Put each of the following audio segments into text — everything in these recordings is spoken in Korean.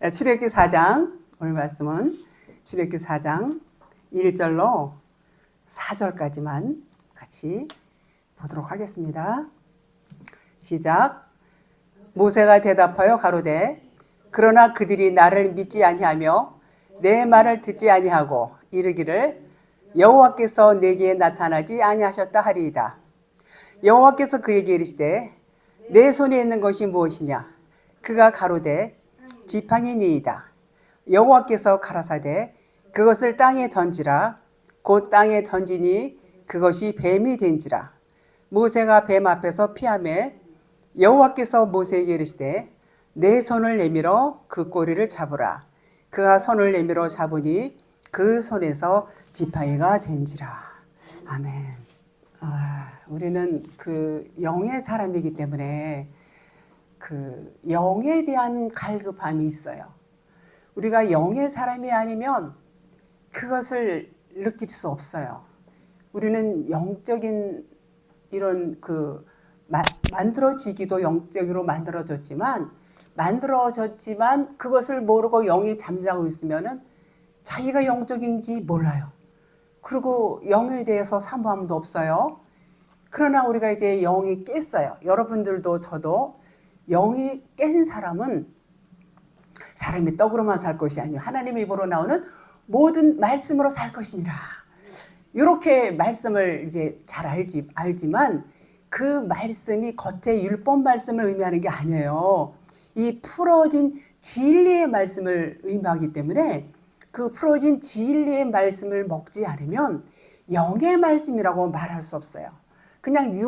출애굽기 4장, 오늘 말씀은 출애굽기 4장 1절로 4절까지만 같이 보도록 하겠습니다. 시작. 모세가 대답하여 가로되 그러나 그들이 나를 믿지 아니하며 내 말을 듣지 아니하고 이르기를 여호와께서 내게 나타나지 아니하셨다 하리이다. 여호와께서 그에게 이르시되 내 손에 있는 것이 무엇이냐? 그가 가로되 지팡이니이다. 여호와께서 가라사대 그것을 땅에 던지라. 곧 땅에 던지니 그것이 뱀이 된지라. 모세가 뱀 앞에서 피하매 여호와께서 모세에게 이르시되 내 손을 내밀어 그 꼬리를 잡으라. 그가 손을 내밀어 잡으니 그 손에서 지팡이가 된지라. 아멘. 우리는 그 영의 사람이기 때문에 그 영에 대한 갈급함이 있어요. 우리가 영의 사람이 아니면 그것을 느낄 수 없어요. 우리는 영적인 이런 그 만들어지기도 영적으로 만들어졌지만 그것을 모르고 영이 잠자고 있으면은 자기가 영적인지 몰라요. 그리고 영에 대해서 사모함도 없어요. 그러나 우리가 이제 영이 깼어요. 여러분들도 저도 영이 깬 사람은 사람이 떡으로만 살 것이 아니요 하나님의 입으로 나오는 모든 말씀으로 살 것이니라. 이렇게 말씀을 이제 잘 알지만 그 말씀이 겉에 율법 말씀을 의미하는 게 아니에요. 이 풀어진 진리의 말씀을 의미하기 때문에 그 풀어진 진리의 말씀을 먹지 않으면 영의 말씀이라고 말할 수 없어요. 그냥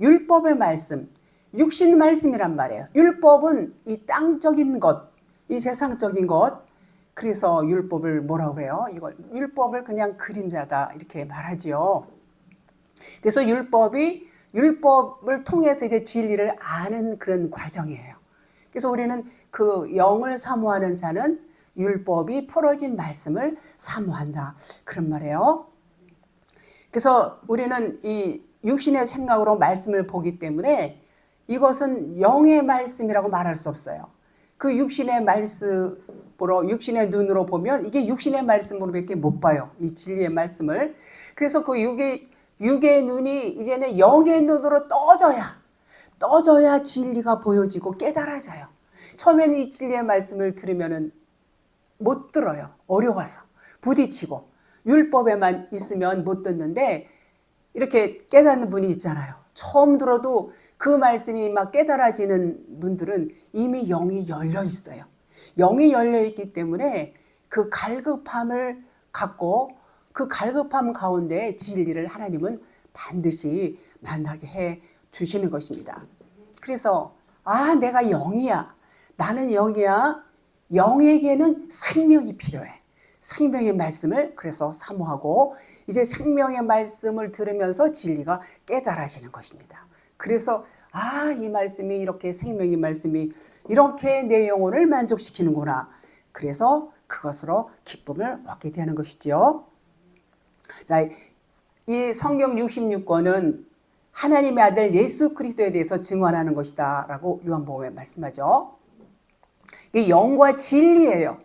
율법의 말씀, 육신 말씀이란 말이에요. 율법은 이 땅적인 것, 이 세상적인 것. 그래서 율법을 뭐라고 그래요? 이걸 율법을 그냥 그림자다 이렇게 말하지요. 그래서 율법을 통해서 이제 진리를 아는 그런 과정이에요. 그래서 우리는 그 영을 사모하는 자는 율법이 풀어진 말씀을 사모한다. 그런 말이에요. 그래서 우리는 이 육신의 생각으로 말씀을 보기 때문에 이것은 영의 말씀이라고 말할 수 없어요. 그 육신의 말씀으로, 육신의 눈으로 보면 이게 육신의 말씀으로밖에 못 봐요. 이 진리의 말씀을. 그래서 그 육의 눈이 이제는 영의 눈으로 떠져야 진리가 보여지고 깨달아져요. 처음에는 이 진리의 말씀을 들으면은 못 들어요. 어려워서 부딪히고 율법에만 있으면 못 듣는데 이렇게 깨닫는 분이 있잖아요. 처음 들어도 그 말씀이 막 깨달아지는 분들은 이미 영이 열려 있어요. 영이 열려 있기 때문에 그 갈급함을 갖고 그 갈급함 가운데 진리를 하나님은 반드시 만나게 해 주시는 것입니다. 그래서 내가 영이야. 나는 영이야. 영에게는 생명이 필요해. 생명의 말씀을 그래서 사모하고 이제 생명의 말씀을 들으면서 진리가 깨달아지는 것입니다. 그래서 이 말씀이 이렇게 생명의 말씀이 이렇게 내 영혼을 만족시키는구나. 그래서 그것으로 기쁨을 얻게 되는 것이죠. 자, 이 성경 66권은 하나님의 아들 예수 그리스도에 대해서 증언하는 것이다 라고 요한복음에 말씀하죠. 이게 영과 진리예요.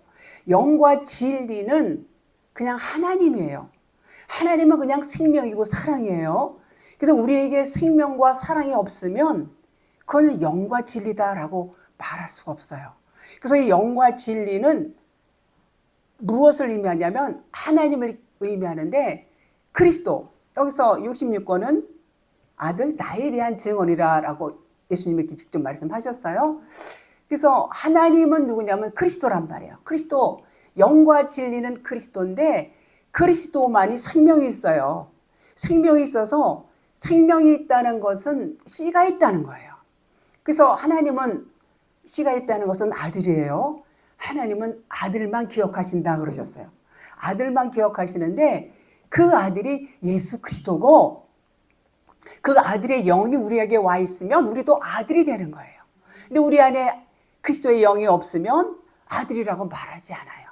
영과 진리는 그냥 하나님이에요. 하나님은 그냥 생명이고 사랑이에요. 그래서 우리에게 생명과 사랑이 없으면 그거는 영과 진리다라고 말할 수가 없어요. 그래서 이 영과 진리는 무엇을 의미하냐면 하나님을 의미하는데 그리스도, 여기서 66권은 아들 나에 대한 증언이라고 예수님이 직접 말씀하셨어요. 그래서 하나님은 누구냐면 그리스도란 말이에요. 그리스도, 영과 진리는 그리스도인데 그리스도만이 생명이 있어요. 생명이 있어서 생명이 있다는 것은 씨가 있다는 거예요. 그래서 하나님은 씨가 있다는 것은 아들이에요. 하나님은 아들만 기억하신다 그러셨어요. 아들만 기억하시는데 그 아들이 예수 그리스도고 그 아들의 영이 우리에게 와 있으면 우리도 아들이 되는 거예요. 근데 우리 안에 그리스도의 영이 없으면 아들이라고 말하지 않아요.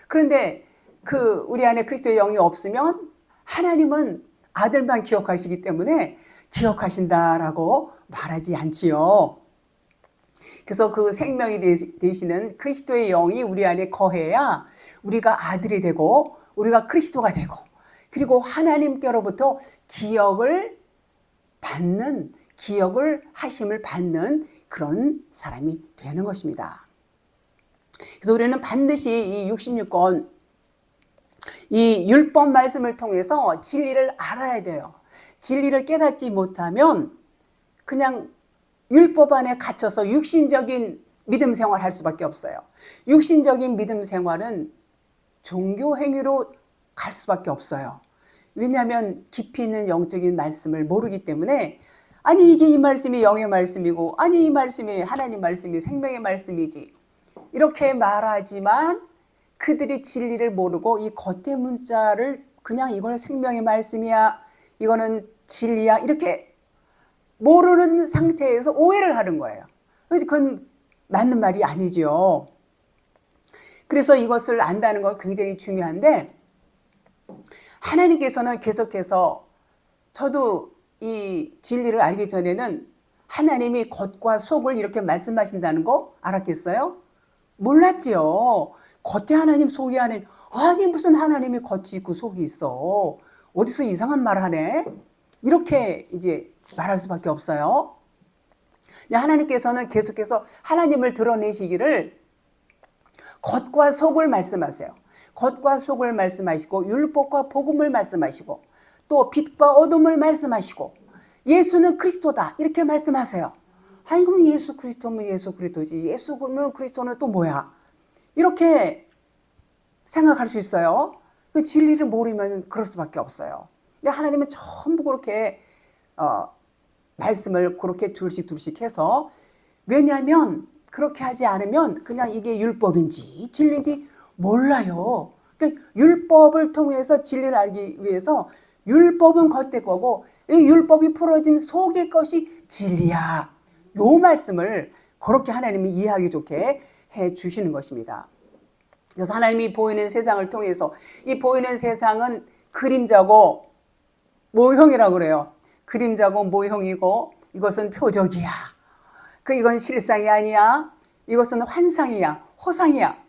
그런데 우리 안에 그리스도의 영이 없으면 하나님은 아들만 기억하시기 때문에 기억하신다라고 말하지 않지요. 그래서 그 생명이 되시는 그리스도의 영이 우리 안에 거해야 우리가 아들이 되고 우리가 그리스도가 되고 그리고 하나님께로부터 기억을 하심을 받는 그런 사람이 되는 것입니다. 그래서 우리는 반드시 이 66권 이 율법 말씀을 통해서 진리를 알아야 돼요. 진리를 깨닫지 못하면 그냥 율법 안에 갇혀서 육신적인 믿음 생활을 할 수밖에 없어요. 육신적인 믿음 생활은 종교 행위로 갈 수밖에 없어요. 왜냐하면 깊이 있는 영적인 말씀을 모르기 때문에 아니 이게 이 말씀이 영의 말씀이고 아니 이 말씀이 하나님 말씀이 생명의 말씀이지 이렇게 말하지만 그들이 진리를 모르고 이 겉의 문자를 그냥 이거는 생명의 말씀이야 이거는 진리야 이렇게 모르는 상태에서 오해를 하는 거예요. 그건 맞는 말이 아니죠. 그래서 이것을 안다는 건 굉장히 중요한데 하나님께서는 계속해서 저도 이 진리를 알기 전에는 하나님이 겉과 속을 이렇게 말씀하신다는 거 알았겠어요? 몰랐지요. 겉에 하나님 속에 하나님 아니 무슨 하나님이 겉이 있고 속이 있어 어디서 이상한 말 하네 이렇게 이제 말할 수밖에 없어요. 하나님께서는 계속해서 하나님을 드러내시기를 겉과 속을 말씀하세요. 겉과 속을 말씀하시고 율법과 복음을 말씀하시고 또 빛과 어둠을 말씀하시고 예수는 그리스도다 이렇게 말씀하세요. 아니 그럼 예수 그리스도면 예수 그리스도지 예수 그러면 그리스도는 또 뭐야 이렇게 생각할 수 있어요. 그 진리를 모르면 그럴 수밖에 없어요. 근데 하나님은 전부 그렇게 말씀을 그렇게 둘씩 해서 왜냐하면 그렇게 하지 않으면 그냥 이게 율법인지 진리인지 몰라요. 그러니까 율법을 통해서 진리를 알기 위해서 율법은 겉의 거고 이 율법이 풀어진 속의 것이 진리야. 요 말씀을 그렇게 하나님이 이해하기 좋게 해 주시는 것입니다. 그래서 하나님이 보이는 세상을 통해서 이 보이는 세상은 그림자고 모형이라고 그래요. 그림자고 모형이고 이것은 표적이야. 이건 실상이 아니야. 이것은 환상이야. 허상이야.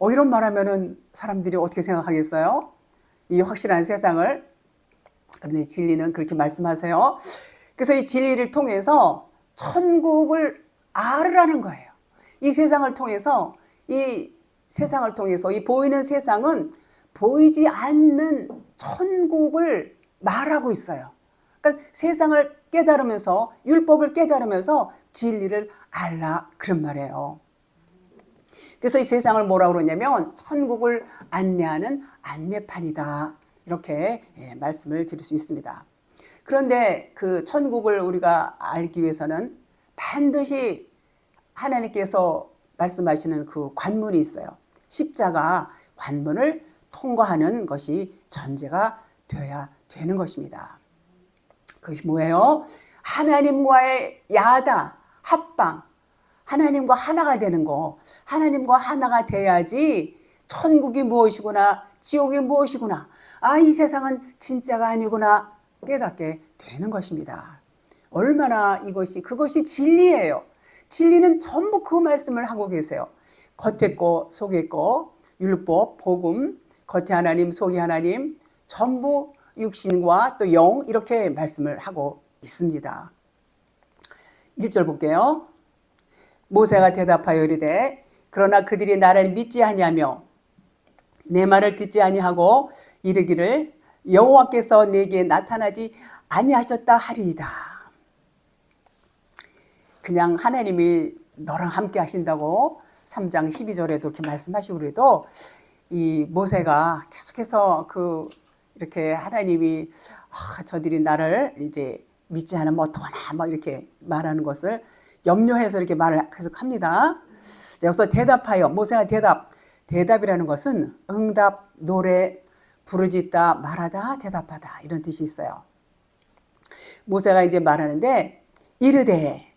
이런 말하면은 사람들이 어떻게 생각하겠어요? 이 확실한 세상을. 그런데 진리는 그렇게 말씀하세요. 그래서 이 진리를 통해서 천국을 알으라는 거예요. 이 세상을 통해서 이 보이는 세상은 보이지 않는 천국을 말하고 있어요. 그러니까 세상을 깨달으면서 율법을 깨달으면서 진리를 알라 그런 말이에요. 그래서 이 세상을 뭐라고 그러냐면 천국을 안내하는 안내판이다. 이렇게 말씀을 드릴 수 있습니다. 그런데 그 천국을 우리가 알기 위해서는 반드시 하나님께서 말씀하시는 그 관문이 있어요. 십자가 관문을 통과하는 것이 전제가 되어야 되는 것입니다. 그것이 뭐예요? 하나님과의 야다, 합방, 하나님과 하나가 되는 거. 하나님과 하나가 돼야지 천국이 무엇이구나, 지옥이 무엇이구나, 이 세상은 진짜가 아니구나 깨닫게 되는 것입니다. 얼마나 그것이 진리예요. 진리는 전부 그 말씀을 하고 계세요. 겉에 거, 속에 거, 율법, 복음, 겉에 하나님, 속에 하나님, 전부 육신과 또 영 이렇게 말씀을 하고 있습니다. 1절 볼게요. 모세가 대답하여 이르되 그러나 그들이 나를 믿지 아니하며 내 말을 듣지 아니하고 이르기를 여호와께서 내게 나타나지 아니하셨다 하리이다. 그냥 하나님이 너랑 함께 하신다고 3장 12절에도 이렇게 말씀하시고 그래도 이 모세가 계속해서 이렇게 하나님이 저들이 나를 이제 믿지 않으면 어떡하나 막 이렇게 말하는 것을 염려해서 이렇게 말을 계속합니다. 여기서 대답하여 모세가 대답이라는 것은 응답, 노래, 부르짖다, 말하다, 대답하다 이런 뜻이 있어요. 모세가 이제 말하는데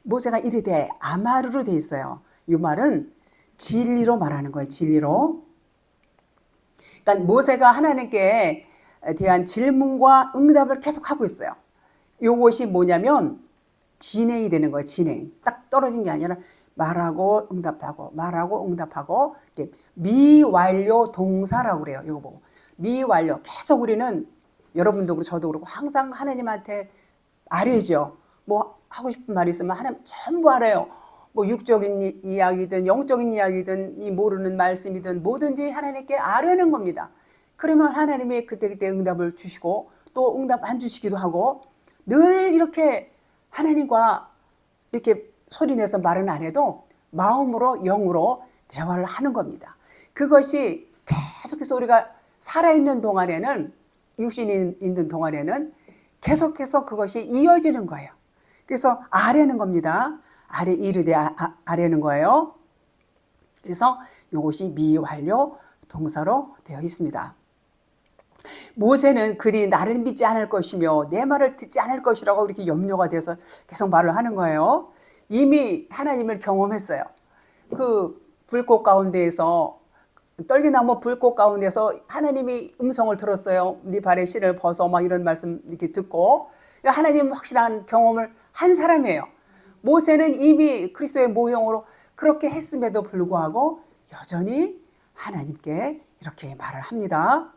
모세가 이르되 아마르로 돼 있어요. 이 말은 진리로 말하는 거예요. 진리로. 그러니까 모세가 하나님께 대한 질문과 응답을 계속 하고 있어요. 이것이 뭐냐면 진행이 되는 거예요. 진행. 딱 떨어진 게 아니라 말하고 응답하고 말하고 응답하고 이렇게 미완료 동사라고 그래요. 이거 보고 미완료 계속 우리는 여러분도 그렇고 저도 그렇고 항상 하나님한테 아뢰죠. 뭐 하고 싶은 말이 있으면 하나님 전부 알아요. 뭐 육적인 이야기든 영적인 이야기든 이 모르는 말씀이든 뭐든지 하나님께 아뢰는 겁니다. 그러면 하나님이 그때그때 응답을 주시고 또 응답 안 주시기도 하고 늘 이렇게 하나님과 이렇게 소리내서 말은 안 해도 마음으로 영으로 대화를 하는 겁니다. 그것이 계속해서 우리가 살아있는 동안에는 육신이 있는 동안에는 계속해서 그것이 이어지는 거예요. 그래서 아뢰는 겁니다. 이르되 아뢰는 거예요. 그래서 이것이 미완료 동사로 되어 있습니다. 모세는 그들이 나를 믿지 않을 것이며 내 말을 듣지 않을 것이라고 이렇게 염려가 돼서 계속 말을 하는 거예요. 이미 하나님을 경험했어요. 그 불꽃 가운데에서 떨기나무 불꽃 가운데서 하나님이 음성을 들었어요. 네 발에 신을 벗어 막 이런 말씀 이렇게 듣고 하나님 확실한 경험을 한 사람이에요. 모세는 이미 그리스도의 모형으로 그렇게 했음에도 불구하고 여전히 하나님께 이렇게 말을 합니다.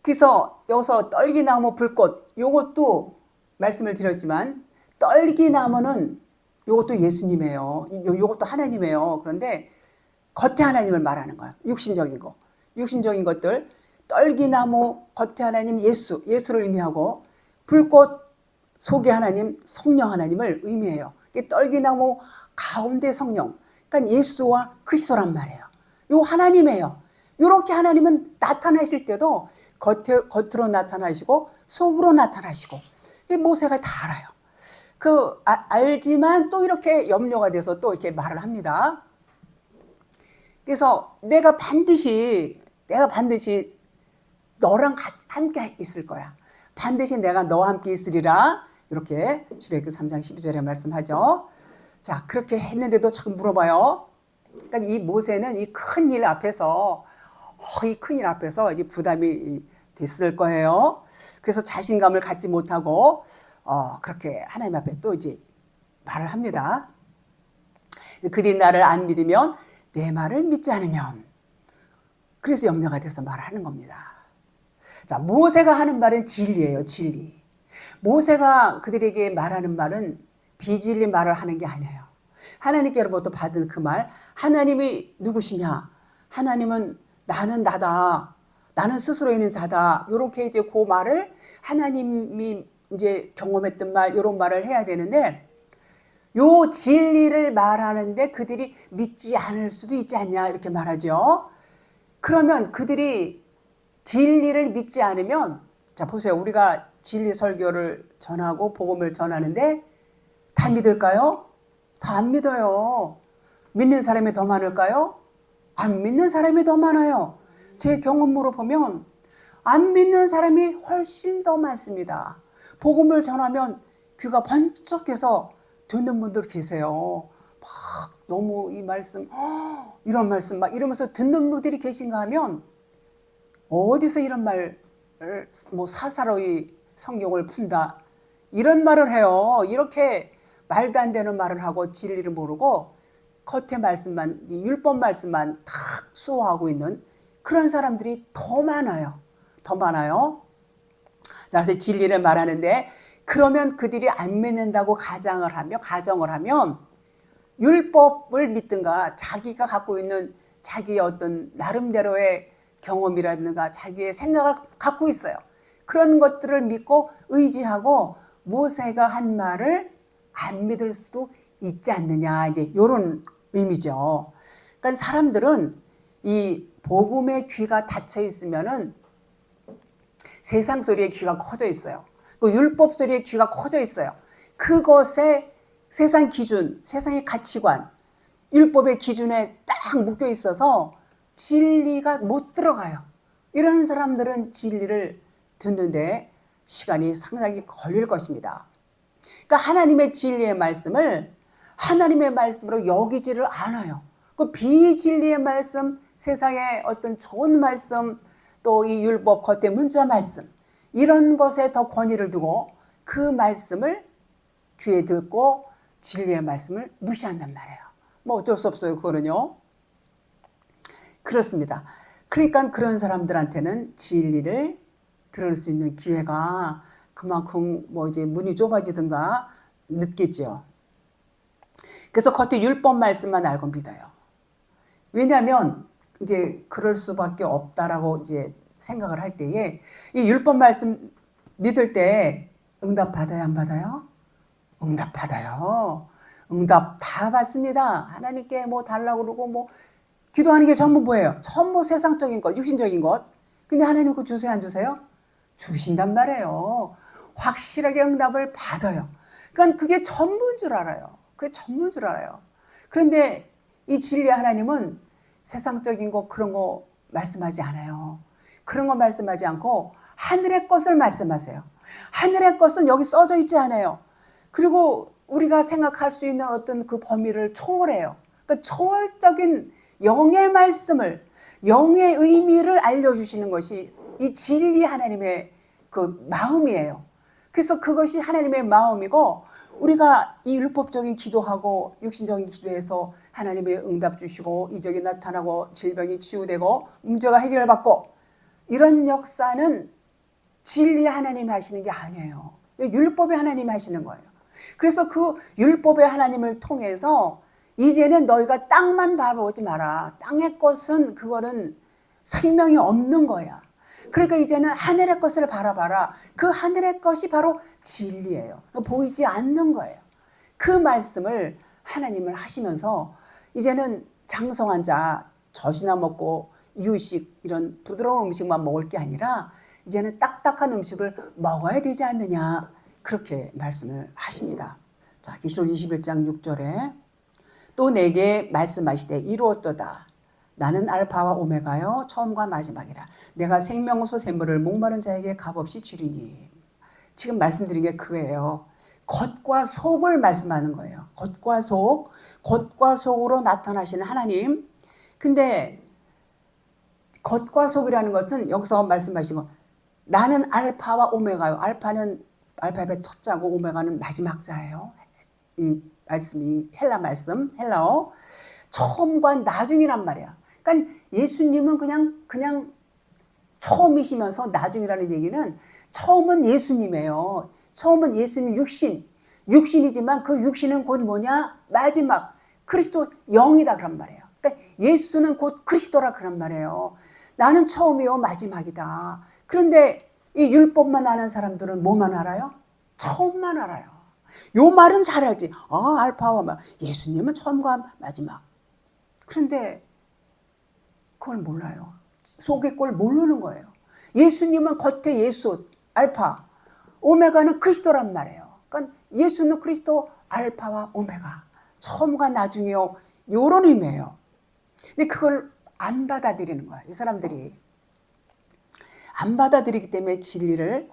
그래서 여기서 떨기나무 불꽃 요것도 말씀을 드렸지만 떨기나무는 요것도 예수님이에요. 요것도 하나님이에요. 그런데 겉에 하나님을 말하는 거야. 육신적인 거. 육신적인 것들. 떨기나무 겉에 하나님 예수를 의미하고 불꽃 속에 하나님 성령 하나님을 의미해요. 떨기나무 가운데 성령. 그러니까 예수와 그리스도란 말이에요. 요 하나님이에요. 요렇게 하나님은 나타나실 때도 겉으로 나타나시고 속으로 나타나시고 모세가 다 알아요. 알지만 또 이렇게 염려가 돼서 또 이렇게 말을 합니다. 그래서 내가 반드시 너랑 함께 있을 거야. 반드시 내가 너와 함께 있으리라. 이렇게 출애굽기 3장 12절에 말씀하죠. 자, 그렇게 했는데도 자꾸 물어봐요. 그러니까 이 모세는 이 큰 일 앞에서 이제 부담이 됐을 거예요. 그래서 자신감을 갖지 못하고 그렇게 하나님 앞에 또 이제 말을 합니다. 그들이 나를 안 믿으면 내 말을 믿지 않으면 그래서 염려가 돼서 말하는 겁니다. 자, 모세가 하는 말은 진리예요. 진리. 모세가 그들에게 말하는 말은 비진리 말을 하는 게 아니에요. 하나님께로부터 받은 그 말, 하나님이 누구시냐? 하나님은 나는 나다. 나는 스스로 있는 자다. 이렇게 이제 그 말을 하나님이 이제 경험했던 말, 이런 말을 해야 되는데, 요 진리를 말하는데 그들이 믿지 않을 수도 있지 않냐 이렇게 말하죠. 그러면 그들이 진리를 믿지 않으면, 자 보세요. 우리가 진리 설교를 전하고 복음을 전하는데 다 믿을까요? 다 안 믿어요. 믿는 사람이 더 많을까요? 안 믿는 사람이 더 많아요. 제 경험으로 보면 안 믿는 사람이 훨씬 더 많습니다. 복음을 전하면 귀가 번쩍해서 듣는 분들 계세요. 막 너무 이 말씀, 이런 말씀 막 이러면서 듣는 분들이 계신가 하면 어디서 이런 말을 뭐 사사로이 성경을 푼다 이런 말을 해요. 이렇게 말도 안 되는 말을 하고 진리를 모르고 겉에 말씀만, 율법 말씀만 탁 수호하고 있는 그런 사람들이 더 많아요. 더 많아요. 자, 그래서 진리를 말하는데 그러면 그들이 안 믿는다고 가정을 하면 율법을 믿든가 자기가 갖고 있는 자기의 어떤 나름대로의 경험이라든가 자기의 생각을 갖고 있어요. 그런 것들을 믿고 의지하고 모세가 한 말을 안 믿을 수도 있지 않느냐, 이제 이런 의미죠. 그러니까 사람들은 이 복음의 귀가 닫혀 있으면은 세상 소리에 귀가 커져 있어요. 그 율법 소리에 귀가 커져 있어요. 그것에 세상 기준, 세상의 가치관, 율법의 기준에 딱 묶여 있어서 진리가 못 들어가요. 이런 사람들은 진리를 듣는데 시간이 상당히 걸릴 것입니다. 그러니까 하나님의 진리의 말씀을 하나님의 말씀으로 여기지를 않아요. 그 비진리의 말씀, 세상의 어떤 좋은 말씀, 또 이 율법 겉에 문자 말씀, 이런 것에 더 권위를 두고 그 말씀을 귀에 듣고 진리의 말씀을 무시한단 말이에요. 뭐 어쩔 수 없어요. 그거는요. 그렇습니다. 그러니까 그런 사람들한테는 진리를 들을 수 있는 기회가 그만큼 뭐 이제 문이 좁아지든가 늦겠죠. 그래서 겉에 율법 말씀만 알고 믿어요. 왜냐하면 이제 그럴 수밖에 없다라고 이제 생각을 할 때에 이 율법 말씀 믿을 때 응답 받아요, 안 받아요? 응답 받아요. 응답 다 받습니다. 하나님께 뭐 달라고 그러고 뭐 기도하는 게 전부 뭐예요? 전부 세상적인 것, 육신적인 것. 근데 하나님 그거 주세요, 안 주세요? 주신단 말이에요. 확실하게 응답을 받아요. 그러니까 그게 전부인 줄 알아요. 그게 전부인 줄 알아요. 그런데 이 진리 하나님은 세상적인 거 그런 거 말씀하지 않아요. 그런 거 말씀하지 않고 하늘의 것을 말씀하세요. 하늘의 것은 여기 써져 있지 않아요. 그리고 우리가 생각할 수 있는 어떤 그 범위를 초월해요. 그러니까 초월적인 영의 말씀을, 영의 의미를 알려주시는 것이 이 진리 하나님의 그 마음이에요. 그래서 그것이 하나님의 마음이고 우리가 이 율법적인 기도하고 육신적인 기도에서 하나님의 응답 주시고 이적이 나타나고 질병이 치유되고 문제가 해결받고 이런 역사는 진리 하나님이 하시는 게 아니에요. 율법의 하나님이 하시는 거예요. 그래서 그 율법의 하나님을 통해서 이제는 너희가 땅만 바라보지 마라. 땅의 것은 그거는 생명이 없는 거야. 그러니까 이제는 하늘의 것을 바라봐라. 그 하늘의 것이 바로 진리예요. 보이지 않는 거예요. 그 말씀을 하나님을 하시면서 이제는 장성한 자, 젖이나 먹고 이유식 이런 부드러운 음식만 먹을 게 아니라 이제는 딱딱한 음식을 먹어야 되지 않느냐. 그렇게 말씀을 하십니다. 자, 계시록 21장 6절에 또 내게 말씀하시되 이루었도다. 나는 알파와 오메가요 처음과 마지막이라. 내가 생명수 샘물을 목마른 자에게 값없이 주리니. 지금 말씀드린 게 그거예요. 겉과 속을 말씀하는 거예요. 겉과 속, 겉과 속으로 나타나시는 하나님. 근데 겉과 속이라는 것은 여기서 말씀하신 거 나는 알파와 오메가요. 알파는 알파벳 첫 자고 오메가는 마지막 자예요. 이 말씀이 헬라 말씀, 헬라어 처음과 나중이란 말이야. 그러니까 예수님은 그냥 처음이시면서 나중이라는 얘기는 처음은 예수님이에요. 처음은 예수님 육신이지만 그 육신은 곧 뭐냐? 마지막 그리스도 영이다 그런 말이에요. 그러니까 예수는 곧 그리스도라 그런 말이에요. 나는 처음이요 마지막이다. 그런데 이 율법만 아는 사람들은 뭐만 알아요? 처음만 알아요. 요 말은 잘 알지. 알파와 예수님은 처음과 마지막. 그런데 그걸 몰라요. 속의 걸 모르는 거예요. 예수님은 겉에 예수, 알파, 오메가는 그리스도란 말이에요. 그러니까 예수는 그리스도, 알파와 오메가, 처음과 나중이요. 요런 의미예요. 근데 그걸 안 받아들이는 거야. 이 사람들이. 안 받아들이기 때문에 진리를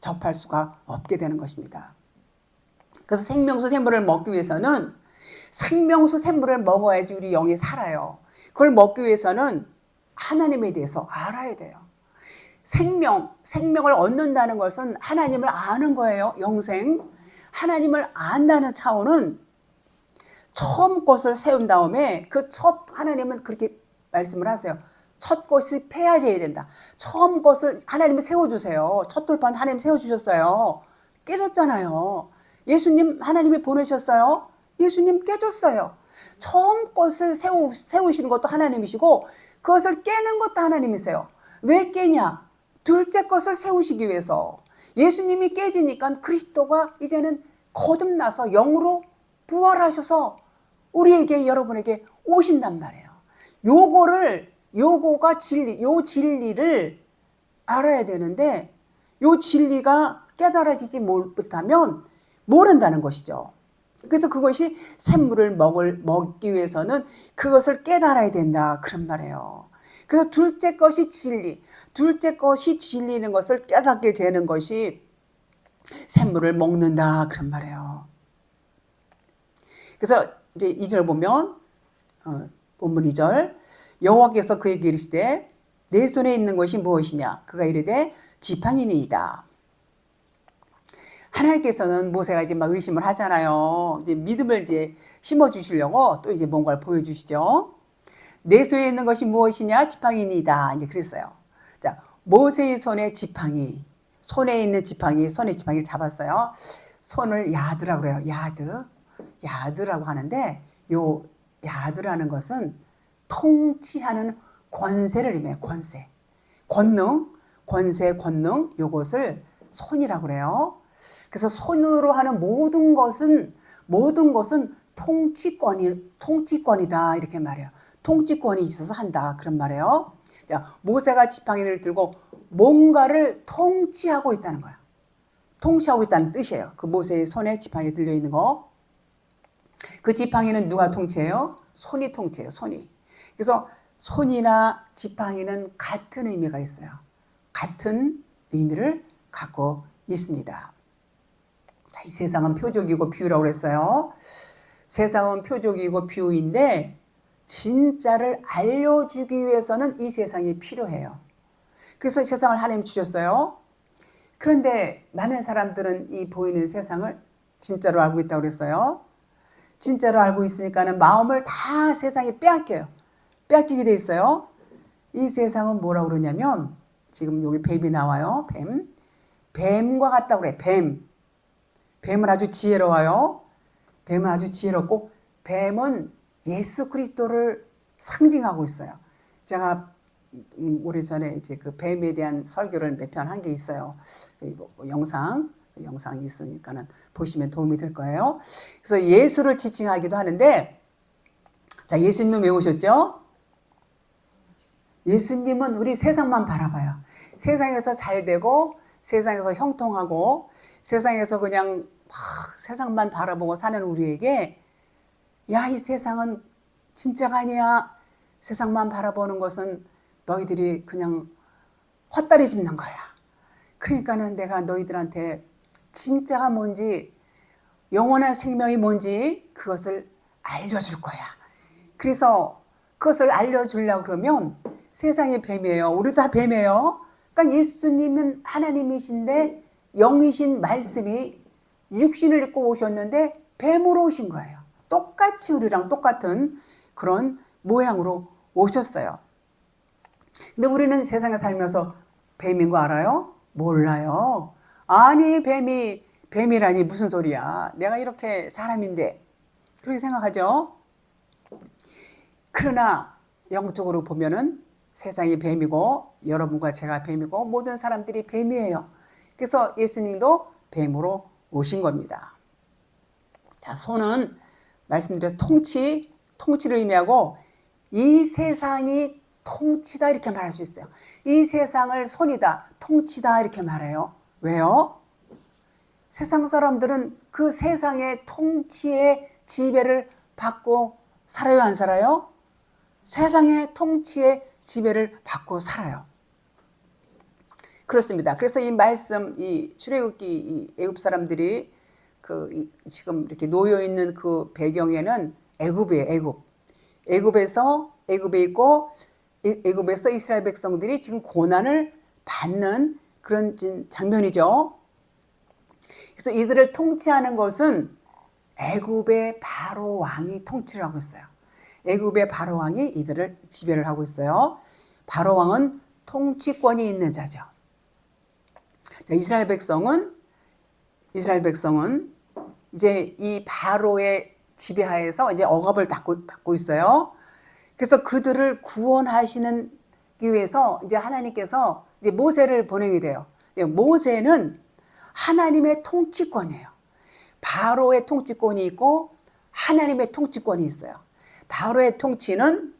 접할 수가 없게 되는 것입니다. 그래서 생명수 샘물을 먹기 위해서는 생명수 샘물을 먹어야지 우리 영이 살아요. 그걸 먹기 위해서는 하나님에 대해서 알아야 돼요. 생명을 얻는다는 것은 하나님을 아는 거예요. 영생. 하나님을 안다는 차원은 처음 것을 세운 다음에 그 첫 하나님은 그렇게 말씀을 하세요. 첫 것이 폐하져야 된다. 처음 것을 하나님이 세워주세요. 첫 돌판 하나님 세워주셨어요. 깨졌잖아요. 예수님 하나님이 보내셨어요. 예수님 깨졌어요. 처음 것을 세우시는 것도 하나님이시고 그것을 깨는 것도 하나님이세요. 왜 깨냐? 둘째 것을 세우시기 위해서. 예수님이 깨지니까 그리스도가 이제는 거듭나서 영으로 부활하셔서 우리에게 여러분에게 오신단 말이에요. 요거가 진리, 요 진리를 알아야 되는데 요 진리가 깨달아지지 못하면 모른다는 것이죠. 그래서 그것이 샘물을 먹기 위해서는 그것을 깨달아야 된다. 그런 말이에요. 그래서 둘째 것이 진리. 둘째 것이 진리는 것을 깨닫게 되는 것이 샘물을 먹는다. 그런 말이에요. 그래서 이제 2절 보면 본문 2절 여호와께서 그에게 이르시되 내 손에 있는 것이 무엇이냐? 그가 이르되 지팡이니이다. 하나님께서는 모세가 이제 막 의심을 하잖아요. 이제 믿음을 이제 심어 주시려고 또 이제 뭔가를 보여주시죠. 내 손에 있는 것이 무엇이냐? 지팡이니이다. 이제 그랬어요. 자, 모세의 손에 지팡이, 손에 있는 지팡이, 손에 지팡이를 잡았어요. 손을 야드라고 그래요. 야드라고 하는데 요 야드라는 것은 통치하는 권세를 의미해요. 권세, 권능, 요것을 손이라고 그래요. 그래서 손으로 하는 모든 것은 통치권이다 이렇게 말해요. 통치권이 있어서 한다 그런 말이에요. 자, 모세가 지팡이를 들고 뭔가를 통치하고 있다는 거야. 통치하고 있다는 뜻이에요. 그 모세의 손에 지팡이 들려 있는 거. 그 지팡이는 누가 통치해요? 손이 통치해요. 손이. 그래서 손이나 지팡이는 같은 의미가 있어요. 같은 의미를 갖고 있습니다. 자, 이 세상은 표적이고 비유라고 그랬어요. 세상은 표적이고 비유인데 진짜를 알려주기 위해서는 이 세상이 필요해요. 그래서 세상을 하나님 주셨어요. 그런데 많은 사람들은 이 보이는 세상을 진짜로 알고 있다고 그랬어요. 진짜로 알고 있으니까는 마음을 다 세상에 빼앗기게 돼 있어요. 이 세상은 뭐라고 그러냐면 지금 여기 뱀이 나와요. 뱀과 같다고 그래. 뱀은 아주 지혜로워요. 뱀은 아주 지혜롭고 뱀은 예수 그리스도를 상징하고 있어요. 제가 오래전에 이제 그 뱀에 대한 설교를 몇 편 한 게 있어요. 영상이 있으니까는 보시면 도움이 될 거예요. 그래서 예수를 지칭하기도 하는데, 자, 예수님은 왜 오셨죠? 예수님은 우리 세상만 바라봐요. 세상에서 잘 되고, 세상에서 형통하고, 세상에서 그냥 세상만 바라보고 사는 우리에게, 야, 이 세상은 진짜가 아니야. 세상만 바라보는 것은 너희들이 그냥 헛다리 짚는 거야. 그러니까는 내가 너희들한테 진짜가 뭔지, 영원한 생명이 뭔지 그것을 알려줄 거야. 그래서 그것을 알려주려고 그러면 세상이 뱀이에요. 우리도 다 뱀이에요. 그러니까 예수님은 하나님이신데 영이신 말씀이 육신을 입고 오셨는데 뱀으로 오신 거예요. 똑같이 우리랑 똑같은 그런 모양으로 오셨어요. 근데 우리는 세상에 살면서 뱀인 거 알아요? 몰라요. 아니, 뱀이라니 무슨 소리야. 내가 이렇게 사람인데. 그렇게 생각하죠? 그러나 영적으로 보면은 세상이 뱀이고 여러분과 제가 뱀이고 모든 사람들이 뱀이에요. 그래서 예수님도 뱀으로 오신 겁니다. 자, 손은 말씀드려서 통치를 의미하고 이 세상이 통치다 이렇게 말할 수 있어요. 이 세상을 손이다, 통치다 이렇게 말해요. 왜요? 세상 사람들은 그 세상의 통치의 지배를 받고 살아요, 안 살아요? 세상의 통치의 지배를 받고 살아요. 그렇습니다. 그래서 이 말씀, 이 출애굽기 이 애굽 사람들이 지금 이렇게 놓여 있는 그 배경에는 애굽이에요. 애굽에 있고 애굽에서 이스라엘 백성들이 지금 고난을 받는 그런 장면이죠. 그래서 이들을 통치하는 것은 애굽의 바로 왕이 통치를 하고 있어요. 애굽의 바로 왕이 이들을 지배를 하고 있어요. 바로 왕은 통치권이 있는 자죠. 이스라엘 백성은 이제 이 바로의 지배하에서 이제 억압을 받고 있어요. 그래서 그들을 구원하시는 위해서 이제 하나님께서 이제 모세를 보내게 돼요. 모세는 하나님의 통치권이에요. 바로의 통치권이 있고 하나님의 통치권이 있어요. 바로의 통치는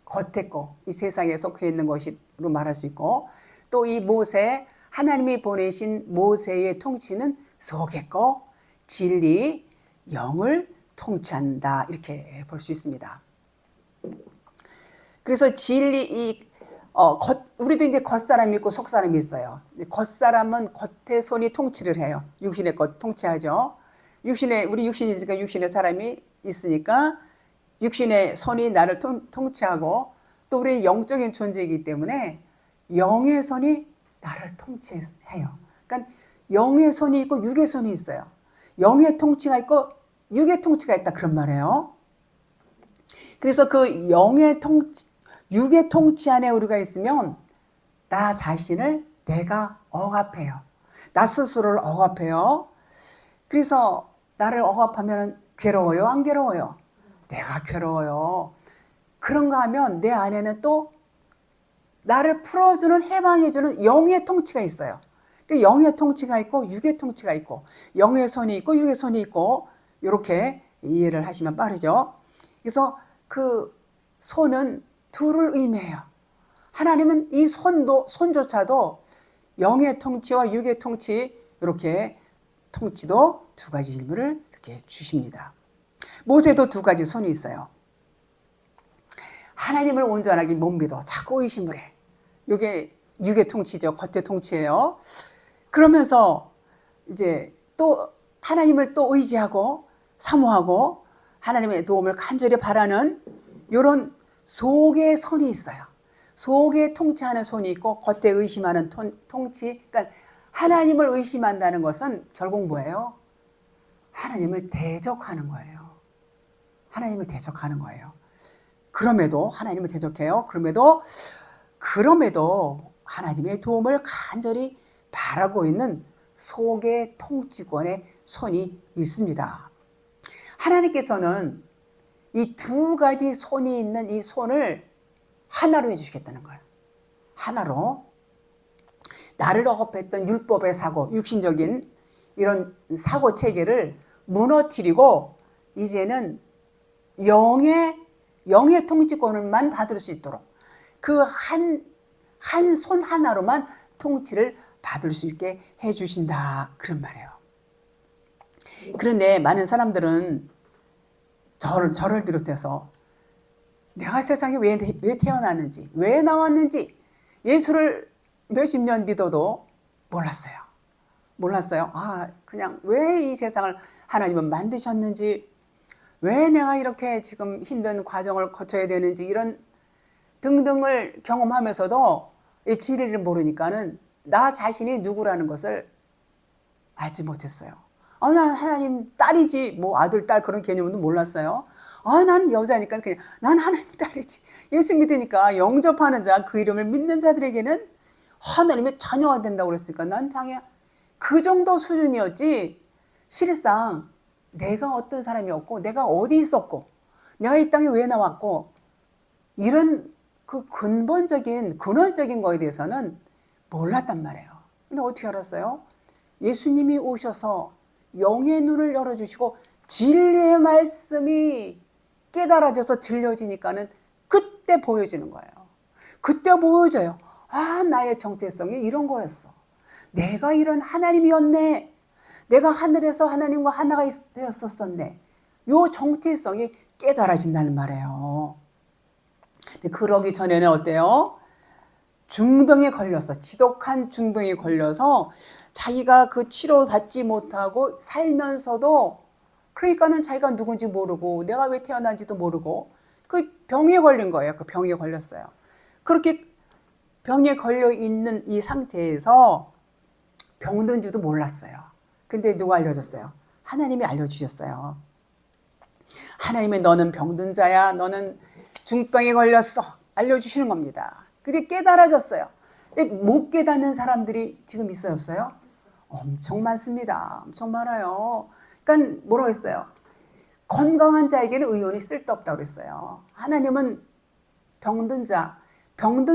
겉에 거, 이 세상에 속해 있는 것으로 말할 수 있고, 또 이 하나님이 보내신 모세의 통치는 속의 거, 진리, 영을 통치한다 이렇게 볼 수 있습니다. 그래서 우리도 이제 겉사람이 있고 속사람이 있어요. 겉사람은 겉의 손이 통치를 해요. 육신의 것 통치하죠. 우리 육신이 있으니까 육신의 사람이 있으니까 육신의 손이 나를 통치하고, 또 우리 영적인 존재이기 때문에 영의 손이 나를 통치해요. 그러니까 영의 손이 있고 육의 손이 있어요. 영의 통치가 있고 육의 통치가 있다 그런 말이에요. 그래서 그 영의 통치, 육의 통치 안에 우리가 있으면 나 자신을 내가 억압해요. 나 스스로를 억압해요. 그래서 나를 억압하면 괴로워요? 안 괴로워요? 내가 괴로워요. 그런가 하면 내 안에는 또 나를 풀어주는 해방해주는 영의 통치가 있어요. 영의 통치가 있고 육의 통치가 있고 영의 손이 있고 육의 손이 있고 이렇게 이해를 하시면 빠르죠. 그래서 그 손은 둘을 의미해요. 하나님은 이 손조차도 영의 통치와 육의 통치 이렇게 통치도 두 가지 의미를 이렇게 주십니다. 모세도 두 가지 손이 있어요. 하나님을 온전하게 못 믿어 자꾸 의심을 해. 이게 육의 통치죠. 겉의 통치예요. 그러면서 이제 또 하나님을 또 의지하고 사모하고 하나님의 도움을 간절히 바라는 이런 속의 손이 있어요. 속에 통치하는 손이 있고 겉에 의심하는 통치. 그러니까 하나님을 의심한다는 것은 결국 뭐예요? 하나님을 대적하는 거예요. 하나님을 대적하는 거예요. 그럼에도 하나님을 대적해요. 그럼에도 하나님의 도움을 간절히 바라고 있는 속의 통치권의 손이 있습니다. 하나님께서는 이 두 가지 손이 있는 이 손을 하나로 해주시겠다는 거예요. 하나로 나를 억압했던 율법의 사고, 육신적인 이런 사고 체계를 무너뜨리고 이제는 영의 통치권을만 받을 수 있도록 그 한 손 하나로만 통치를 받을 수 있게 해주신다 그런 말이에요. 그런데 많은 사람들은 저를 비롯해서 내가 세상에 왜 태어났는지, 왜 나왔는지 예수를 몇십 년 믿어도 몰랐어요. 그냥 왜 이 세상을 하나님은 만드셨는지, 왜 내가 이렇게 지금 힘든 과정을 거쳐야 되는지 이런 등등을 경험하면서도 이 진리를 모르니까는 나 자신이 누구라는 것을 알지 못했어요. 난 하나님 딸이지, 뭐 아들, 딸 그런 개념도 몰랐어요. 난 여자니까 그냥 난 하나님 딸이지. 예수 믿으니까 영접하는 자, 그 이름을 믿는 자들에게는 하나님의 자녀가 된다고 그랬으니까 난 당연 그 정도 수준이었지. 실상 내가 어떤 사람이었고, 내가 어디 있었고, 내가 이 땅에 왜 나왔고, 이런 그 근원적인 거에 대해서는 몰랐단 말이에요. 근데 어떻게 알았어요? 예수님이 오셔서 영의 눈을 열어주시고 진리의 말씀이 깨달아져서 들려지니까는 그때 보여지는 거예요. 그때 보여져요. 나의 정체성이 이런 거였어. 내가 이런 하나님이었네. 내가 하늘에서 하나님과 하나가 되었었네. 요 정체성이 깨달아진다는 말이에요. 근데 그러기 전에는 어때요? 중병에 걸렸어. 지독한 중병에 걸려서 자기가 그 치료받지 못하고 살면서도 그러니까는 자기가 누군지 모르고 내가 왜 태어난지도 모르고 그 병에 걸린 거예요. 그 병에 걸렸어요. 그렇게 병에 걸려 있는 이 상태에서 병든 줄도 몰랐어요. 근데 누가 알려줬어요? 하나님이 알려주셨어요. 하나님이 너는 병든 자야. 너는 중병에 걸렸어. 알려주시는 겁니다. 그게 깨달아졌어요. 근데 못 깨닫는 사람들이 지금 있어요, 없어요? 엄청 많습니다. 엄청 많아요. 그러니까 뭐라고 했어요? 건강한 자에게는 의논이 쓸데없다고 그랬어요. 하나님은 병든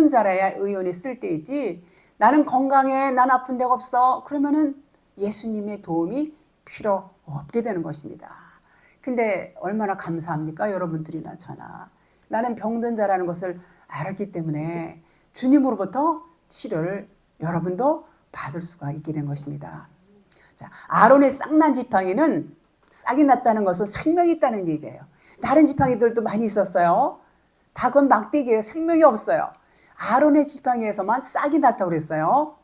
자라야 의논이 쓸데있지. 나는 건강해, 난 아픈 데가 없어. 그러면은 예수님의 도움이 필요 없게 되는 것입니다. 근데 얼마나 감사합니까? 여러분들이나 저나. 나는 병든 자라는 것을 알았기 때문에 주님으로부터 치료를 여러분도 받을 수가 있게 된 것입니다. 자, 아론의 싹난 지팡이는 싹이 났다는 것은 생명이 있다는 얘기예요. 다른 지팡이들도 많이 있었어요. 다 그건 막대기예요. 생명이 없어요. 아론의 지팡이에서만 싹이 났다고 그랬어요.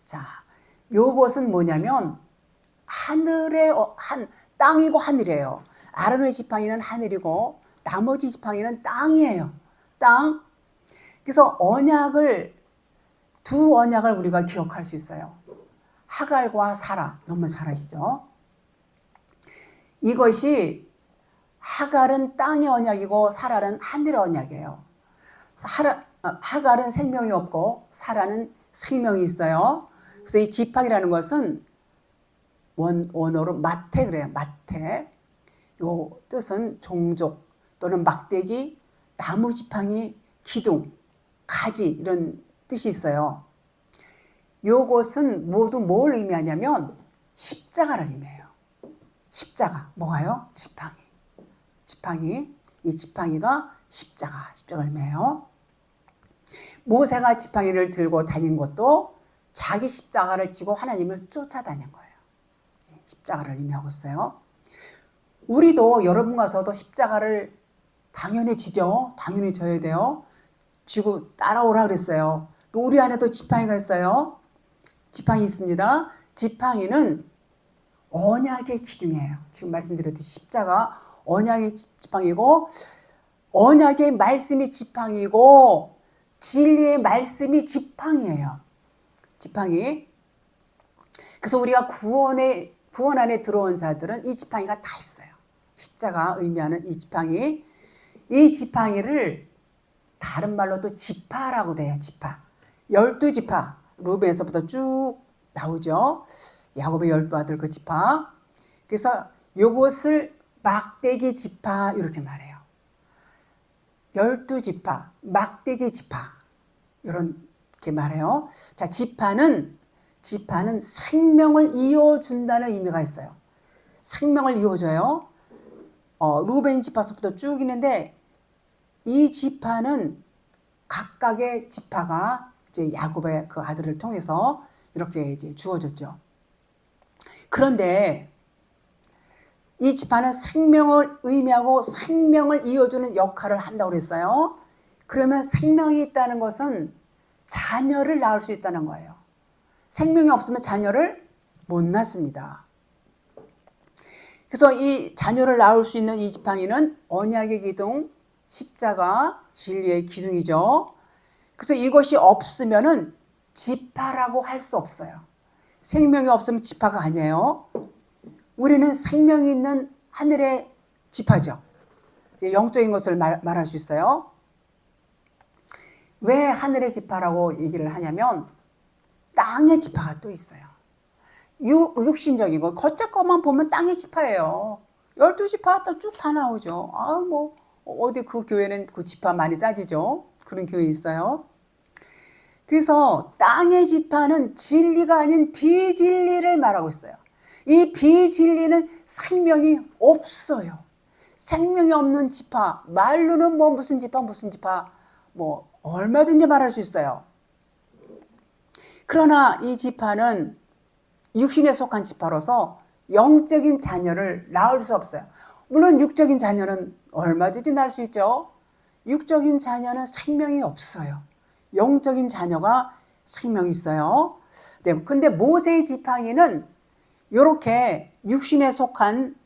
자, 요것은 뭐냐면 하늘의 땅이고 하늘이에요. 아론의 지팡이는 하늘이고 나머지 지팡이는 땅이에요. 땅. 그래서 두 언약을 우리가 기억할 수 있어요. 하갈과 사라, 너무 잘 아시죠? 이것이 하갈은 땅의 언약이고 사라는 하늘의 언약이에요. 하갈은 생명이 없고 사라는 생명이 있어요. 그래서 이 지팡이라는 것은 원어로 마태 그래요. 마태. 요 뜻은 종족 또는 막대기, 나무 지팡이, 기둥, 가지 이런 뜻이 있어요. 요것은 모두 뭘 의미하냐면 십자가를 의미해요. 십자가 뭐가요? 지팡이. 이 지팡이가 십자가를 의미해요. 모세가 지팡이를 들고 다닌 것도 자기 십자가를 지고 하나님을 쫓아다닌 거예요. 십자가를 의미하고 있어요. 우리도 여러분과 저도 십자가를 당연히 지죠. 당연히 져야 돼요. 지고 따라오라 그랬어요. 우리 안에도 지팡이가 있어요. 지팡이 있습니다. 지팡이는 언약의 기둥이에요. 지금 말씀드렸듯이 십자가 언약의 지팡이고, 언약의 말씀이 지팡이고 진리의 말씀이 지팡이에요. 지팡이. 그래서 우리가 구원 안에 들어온 자들은 이 지팡이가 다 있어요. 십자가 의미하는 이 지팡이. 이 지팡이를 다른 말로도 지파라고 돼요. 지파. 12지파. 루벤에서부터 쭉 나오죠. 야곱의 12아들 그 지파. 그래서 요것을 막대기 지파 이렇게 말해요. 12지파, 막대기 지파 이렇게 말해요. 자, 지파는 생명을 이어준다는 의미가 있어요. 생명을 이어줘요. 루벤 지파서부터 쭉 있는데 이 지파는 각각의 지파가 이제 야곱의 그 아들을 통해서 이렇게 이제 주어졌죠. 그런데 이 지파는 생명을 의미하고 생명을 이어주는 역할을 한다고 그랬어요. 그러면 생명이 있다는 것은 자녀를 낳을 수 있다는 거예요. 생명이 없으면 자녀를 못 낳습니다. 그래서 이 자녀를 낳을 수 있는 이 지팡이는 언약의 기둥, 십자가, 진리의 기둥이죠. 그래서 이것이 없으면은 지파라고 할 수 없어요. 생명이 없으면 지파가 아니에요. 우리는 생명이 있는 하늘의 지파죠. 영적인 것을 말할 수 있어요. 왜 하늘의 지파라고 얘기를 하냐면 땅의 지파가 또 있어요. 육신적인 거 겉에 것만 보면 땅의 지파예요. 12지파 또 쭉 다 나오죠. 어디 그 교회는 그 지파 많이 따지죠. 그런 교회 있어요. 그래서 땅의 지파는 진리가 아닌 비진리를 말하고 있어요. 이 비진리는 생명이 없어요. 생명이 없는 지파, 말로는 무슨 지파 얼마든지 말할 수 있어요. 그러나 이 지파는 육신에 속한 지파로서 영적인 자녀를 낳을 수 없어요. 물론 육적인 자녀는 얼마든지 낳을 수 있죠. 육적인 자녀는 생명이 없어요. 영적인 자녀가 생명이 있어요. 근데 모세의 지팡이는 이렇게 육신에 속한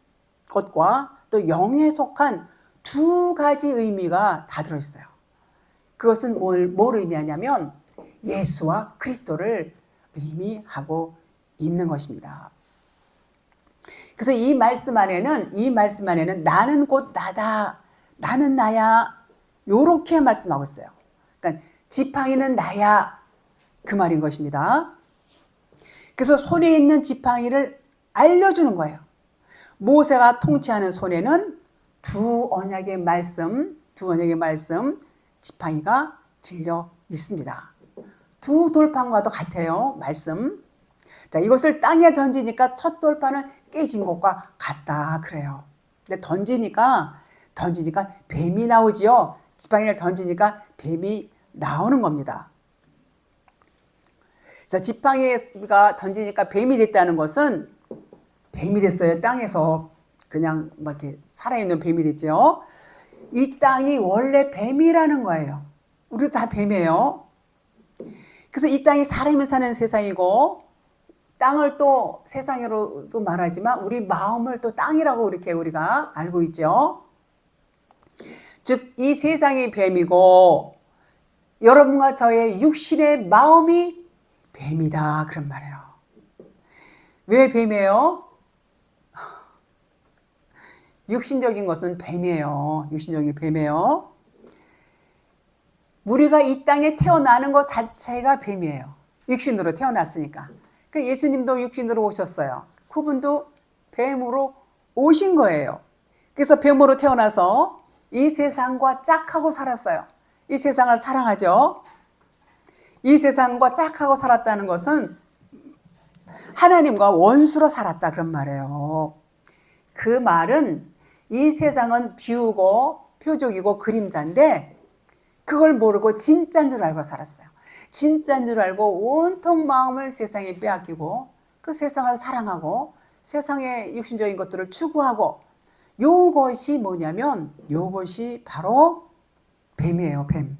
것과 또 영에 속한 두 가지 의미가 다 들어있어요. 그것은 뭘 의미하냐면 예수와 그리스도를 의미하고 있는 것입니다. 그래서 이 말씀 안에는 나는 곧 나다, 나는 나야, 요렇게 말씀하고 있어요. 그러니까 지팡이는 나야, 그 말인 것입니다. 그래서 손에 있는 지팡이를 알려주는 거예요. 모세가 통치하는 손에는 두 언약의 말씀 지팡이가 들려 있습니다. 두 돌판과도 같아요. 말씀. 자, 이것을 땅에 던지니까 첫 돌판은 깨진 것과 같다 그래요. 근데 던지니까 뱀이 나오지요. 지팡이를 던지니까 뱀이 나오는 겁니다. 자, 지팡이가 던지니까 뱀이 됐다는 것은 뱀이 됐어요. 땅에서 그냥 막 이렇게 살아있는 뱀이 됐죠. 이 땅이 원래 뱀이라는 거예요. 우리도 다 뱀이에요. 그래서 이 땅이 사람이 사는 세상이고 땅을 또 세상으로도 말하지만 우리 마음을 또 땅이라고 이렇게 우리가 알고 있죠. 즉 이 세상이 뱀이고 여러분과 저의 육신의 마음이 뱀이다 그런 말이에요. 왜 뱀이에요? 육신적인 것은 뱀이에요. 육신적인 뱀이에요. 우리가 이 땅에 태어나는 것 자체가 뱀이에요. 육신으로 태어났으니까. 그 예수님도 육신으로 오셨어요. 그분도 뱀으로 오신 거예요. 그래서 뱀으로 태어나서 이 세상과 짝하고 살았어요. 이 세상을 사랑하죠. 이 세상과 짝하고 살았다는 것은 하나님과 원수로 살았다 그런 말이에요. 그 말은 이 세상은 비우고 표적이고 그림자인데 그걸 모르고 진짜인 줄 알고 살았어요. 진짜인 줄 알고 온통 마음을 세상에 빼앗기고 그 세상을 사랑하고 세상의 육신적인 것들을 추구하고 요것이 뭐냐면 요것이 바로 뱀이에요. 뱀.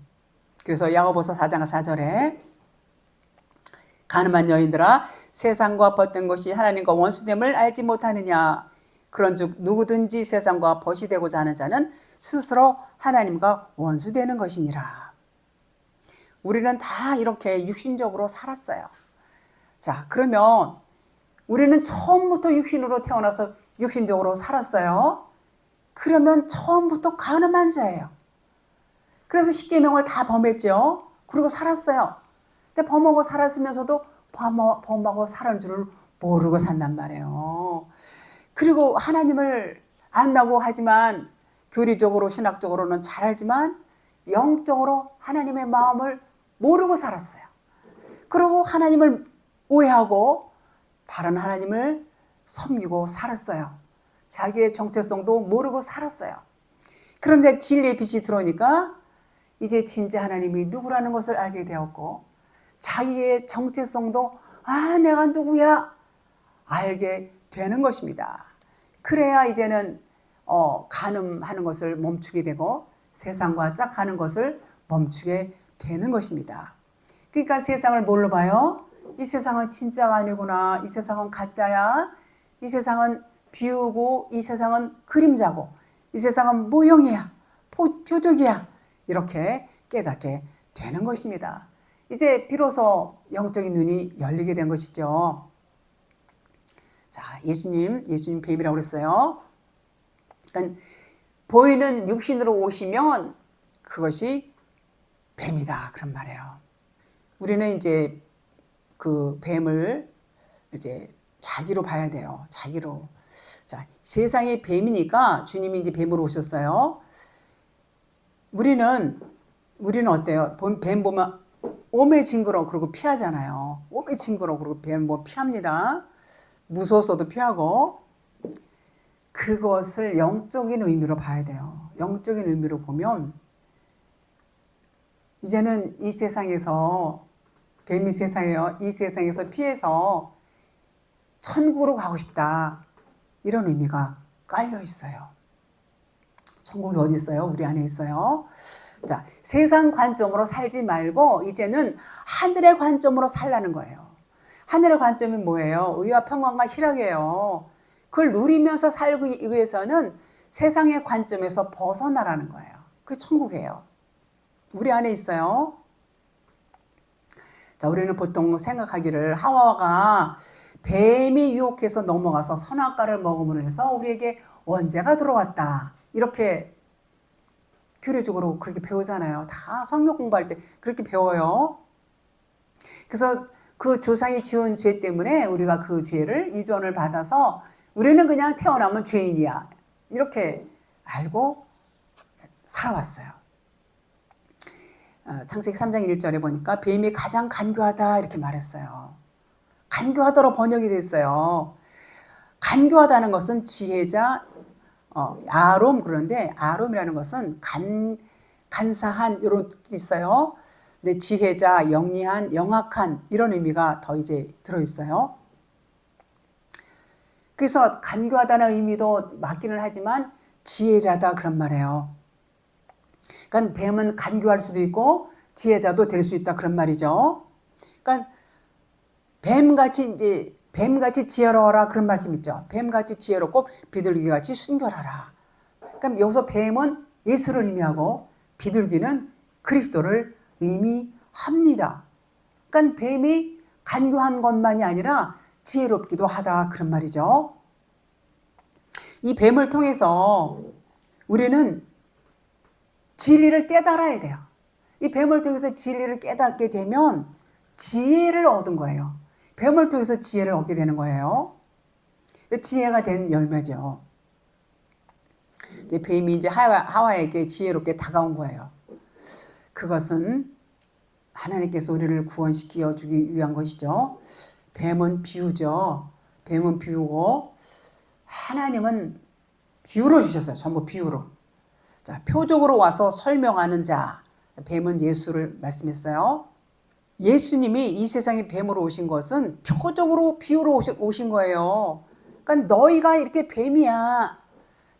그래서 야고보서 4장 4절에 가늠한 여인들아 세상과 벗된 것이 하나님과 원수됨을 알지 못하느냐 그런즉 누구든지 세상과 벗이 되고자 하는 자는 스스로 하나님과 원수되는 것이니라. 우리는 다 이렇게 육신적으로 살았어요. 자, 그러면 우리는 처음부터 육신으로 태어나서 육신적으로 살았어요. 그러면 처음부터 가늠한 자예요. 그래서 십계명을 다 범했죠. 그리고 살았어요. 근데 범하고 살았으면서도 범하고 살은 줄을 모르고 산단 말이에요. 그리고 하나님을 안다고 하지만 교리적으로 신학적으로는 잘 알지만 영적으로 하나님의 마음을 모르고 살았어요. 그리고 하나님을 오해하고 다른 하나님을 섬기고 살았어요. 자기의 정체성도 모르고 살았어요. 그런데 진리의 빛이 들어오니까 이제 진짜 하나님이 누구라는 것을 알게 되었고 자기의 정체성도 내가 누구야 알게 되는 것입니다. 그래야 이제는 간음하는 것을 멈추게 되고 세상과 짝하는 것을 멈추게 되는 것입니다. 그러니까 세상을 뭘로 봐요? 이 세상은 진짜가 아니구나. 이 세상은 가짜야. 이 세상은 비우고 이 세상은 그림자고 이 세상은 모형이야. 표적이야. 이렇게 깨닫게 되는 것입니다. 이제 비로소 영적인 눈이 열리게 된 것이죠. 자, 예수님 뱀이라고 그랬어요. 그러니까 보이는 육신으로 오시면 그것이 뱀이다 그런 말이에요. 우리는 이제 그 뱀을 이제 자기로 봐야 돼요. 자기로. 자, 세상이 뱀이니까 주님이 이제 뱀으로 오셨어요. 우리는 어때요? 뱀 보면 오매 징그러 그러고 피하잖아요. 오매 징그러 그러고 뱀 뭐 피합니다. 무서워서도 피하고. 그것을 영적인 의미로 봐야 돼요. 영적인 의미로 보면 이제는 이 세상에서 뱀이 이 세상에서 피해서 천국으로 가고 싶다. 이런 의미가 깔려 있어요. 천국이 어디 있어요? 우리 안에 있어요. 자, 세상 관점으로 살지 말고 이제는 하늘의 관점으로 살라는 거예요. 하늘의 관점이 뭐예요? 의와 평강과 희락이에요. 그걸 누리면서 살기 위해서는 세상의 관점에서 벗어나라는 거예요. 그게 천국이에요. 우리 안에 있어요. 자, 우리는 보통 생각하기를 하와가 뱀이 유혹해서 넘어가서 선악과를 먹음으로 해서 우리에게 원죄가 들어왔다. 이렇게 교리적으로 그렇게 배우잖아요. 다 성경 공부할 때 그렇게 배워요. 그래서 그 조상이 지은 죄 때문에 우리가 그 죄를 유전을 받아서 우리는 그냥 태어나면 죄인이야. 이렇게 알고 살아왔어요. 창세기 3장 1절에 보니까 뱀이 가장 간교하다 이렇게 말했어요. 간교하다로 번역이 됐어요. 간교하다는 것은 지혜자, 아롬 그런데 아롬이라는 것은 간사한 이런 뜻이 있어요. 근데 지혜자, 영리한, 영악한 이런 의미가 더 이제 들어있어요. 그래서 간교하다는 의미도 맞기는 하지만 지혜자다 그런 말이에요. 그러니까 뱀은 간교할 수도 있고 지혜자도 될 수 있다 그런 말이죠. 그러니까 뱀같이 지혜로워라 그런 말씀 있죠. 뱀같이 지혜롭고 비둘기같이 순결하라. 그러니까 여기서 뱀은 예수를 의미하고 비둘기는 그리스도를 의미합니다. 그러니까 뱀이 간교한 것만이 아니라 지혜롭기도 하다 그런 말이죠. 이 뱀을 통해서 우리는 진리를 깨달아야 돼요. 이 뱀을 통해서 진리를 깨닫게 되면 지혜를 얻은 거예요. 뱀을 통해서 지혜를 얻게 되는 거예요. 지혜가 된 열매죠. 이제 뱀이 이제 하와에게 지혜롭게 다가온 거예요. 그것은 하나님께서 우리를 구원시켜 주기 위한 것이죠. 뱀은 비유죠. 뱀은 비유고 하나님은 비유로 주셨어요. 전부 비유로. 자, 표적으로 와서 설명하는 자. 뱀은 예수를 말씀했어요. 예수님이 이 세상에 뱀으로 오신 것은 표적으로 비유로 오신 거예요. 그러니까 너희가 이렇게 뱀이야.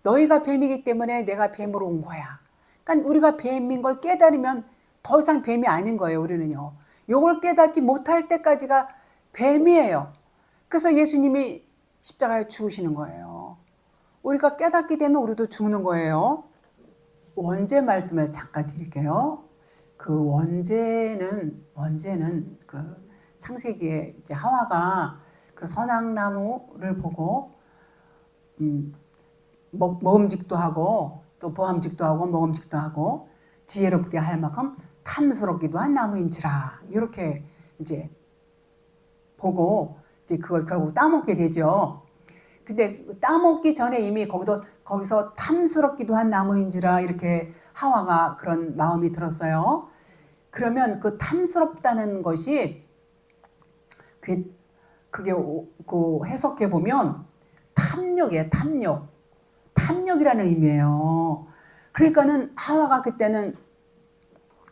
너희가 뱀이기 때문에 내가 뱀으로 온 거야. 그러니까 우리가 뱀인 걸 깨달으면 더 이상 뱀이 아닌 거예요. 우리는요. 이걸 깨닫지 못할 때까지가 뱀이에요. 그래서 예수님이 십자가에 죽으시는 거예요. 우리가 깨닫게 되면 우리도 죽는 거예요. 원죄 말씀을 잠깐 드릴게요. 그 원죄는 그 창세기에 이제 하와가 그 선악나무를 보고 먹음직도 하고 또 보암직도 하고 먹음직도 하고 지혜롭게 할 만큼 탐스럽기도 한 나무인지라 이렇게 이제 보고 이제 그걸 결국 따먹게 되죠. 근데 따먹기 전에 이미 거기서 탐스럽기도 한 나무인지라 이렇게 하와가 그런 마음이 들었어요. 그러면 그 탐스럽다는 것이 그게 그 해석해 보면 탐욕이에요. 탐욕이라는 의미예요. 그러니까는 하와가 그때는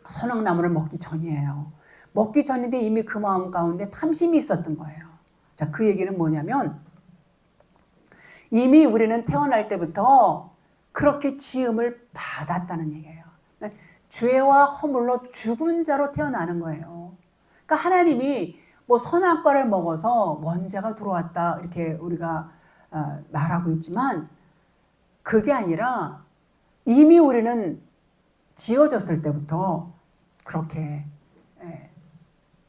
선악나무를 먹기 전이에요. 먹기 전인데 이미 그 마음 가운데 탐심이 있었던 거예요. 자, 그 얘기는 뭐냐면 이미 우리는 태어날 때부터 그렇게 지음을 받았다는 얘기예요. 죄와 허물로 죽은 자로 태어나는 거예요. 그러니까 하나님이 뭐 선악과를 먹어서 원죄가 들어왔다 이렇게 우리가 말하고 있지만 그게 아니라 이미 우리는 지어졌을 때부터 그렇게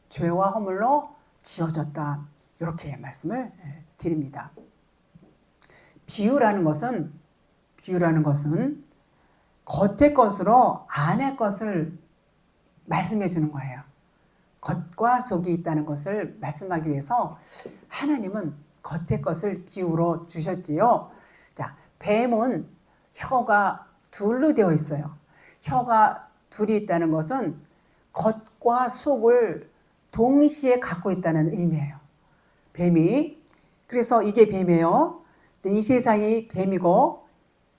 죄와 허물로 지어졌다 이렇게 말씀을 드립니다. 비유라는 것은 겉의 것으로 안의 것을 말씀해 주는 거예요. 겉과 속이 있다는 것을 말씀하기 위해서 하나님은 겉의 것을 비유로 주셨지요. 자, 뱀은 혀가 둘로 되어 있어요. 혀가 둘이 있다는 것은 겉과 속을 동시에 갖고 있다는 의미예요. 뱀이. 그래서 이게 뱀이에요. 이 세상이 뱀이고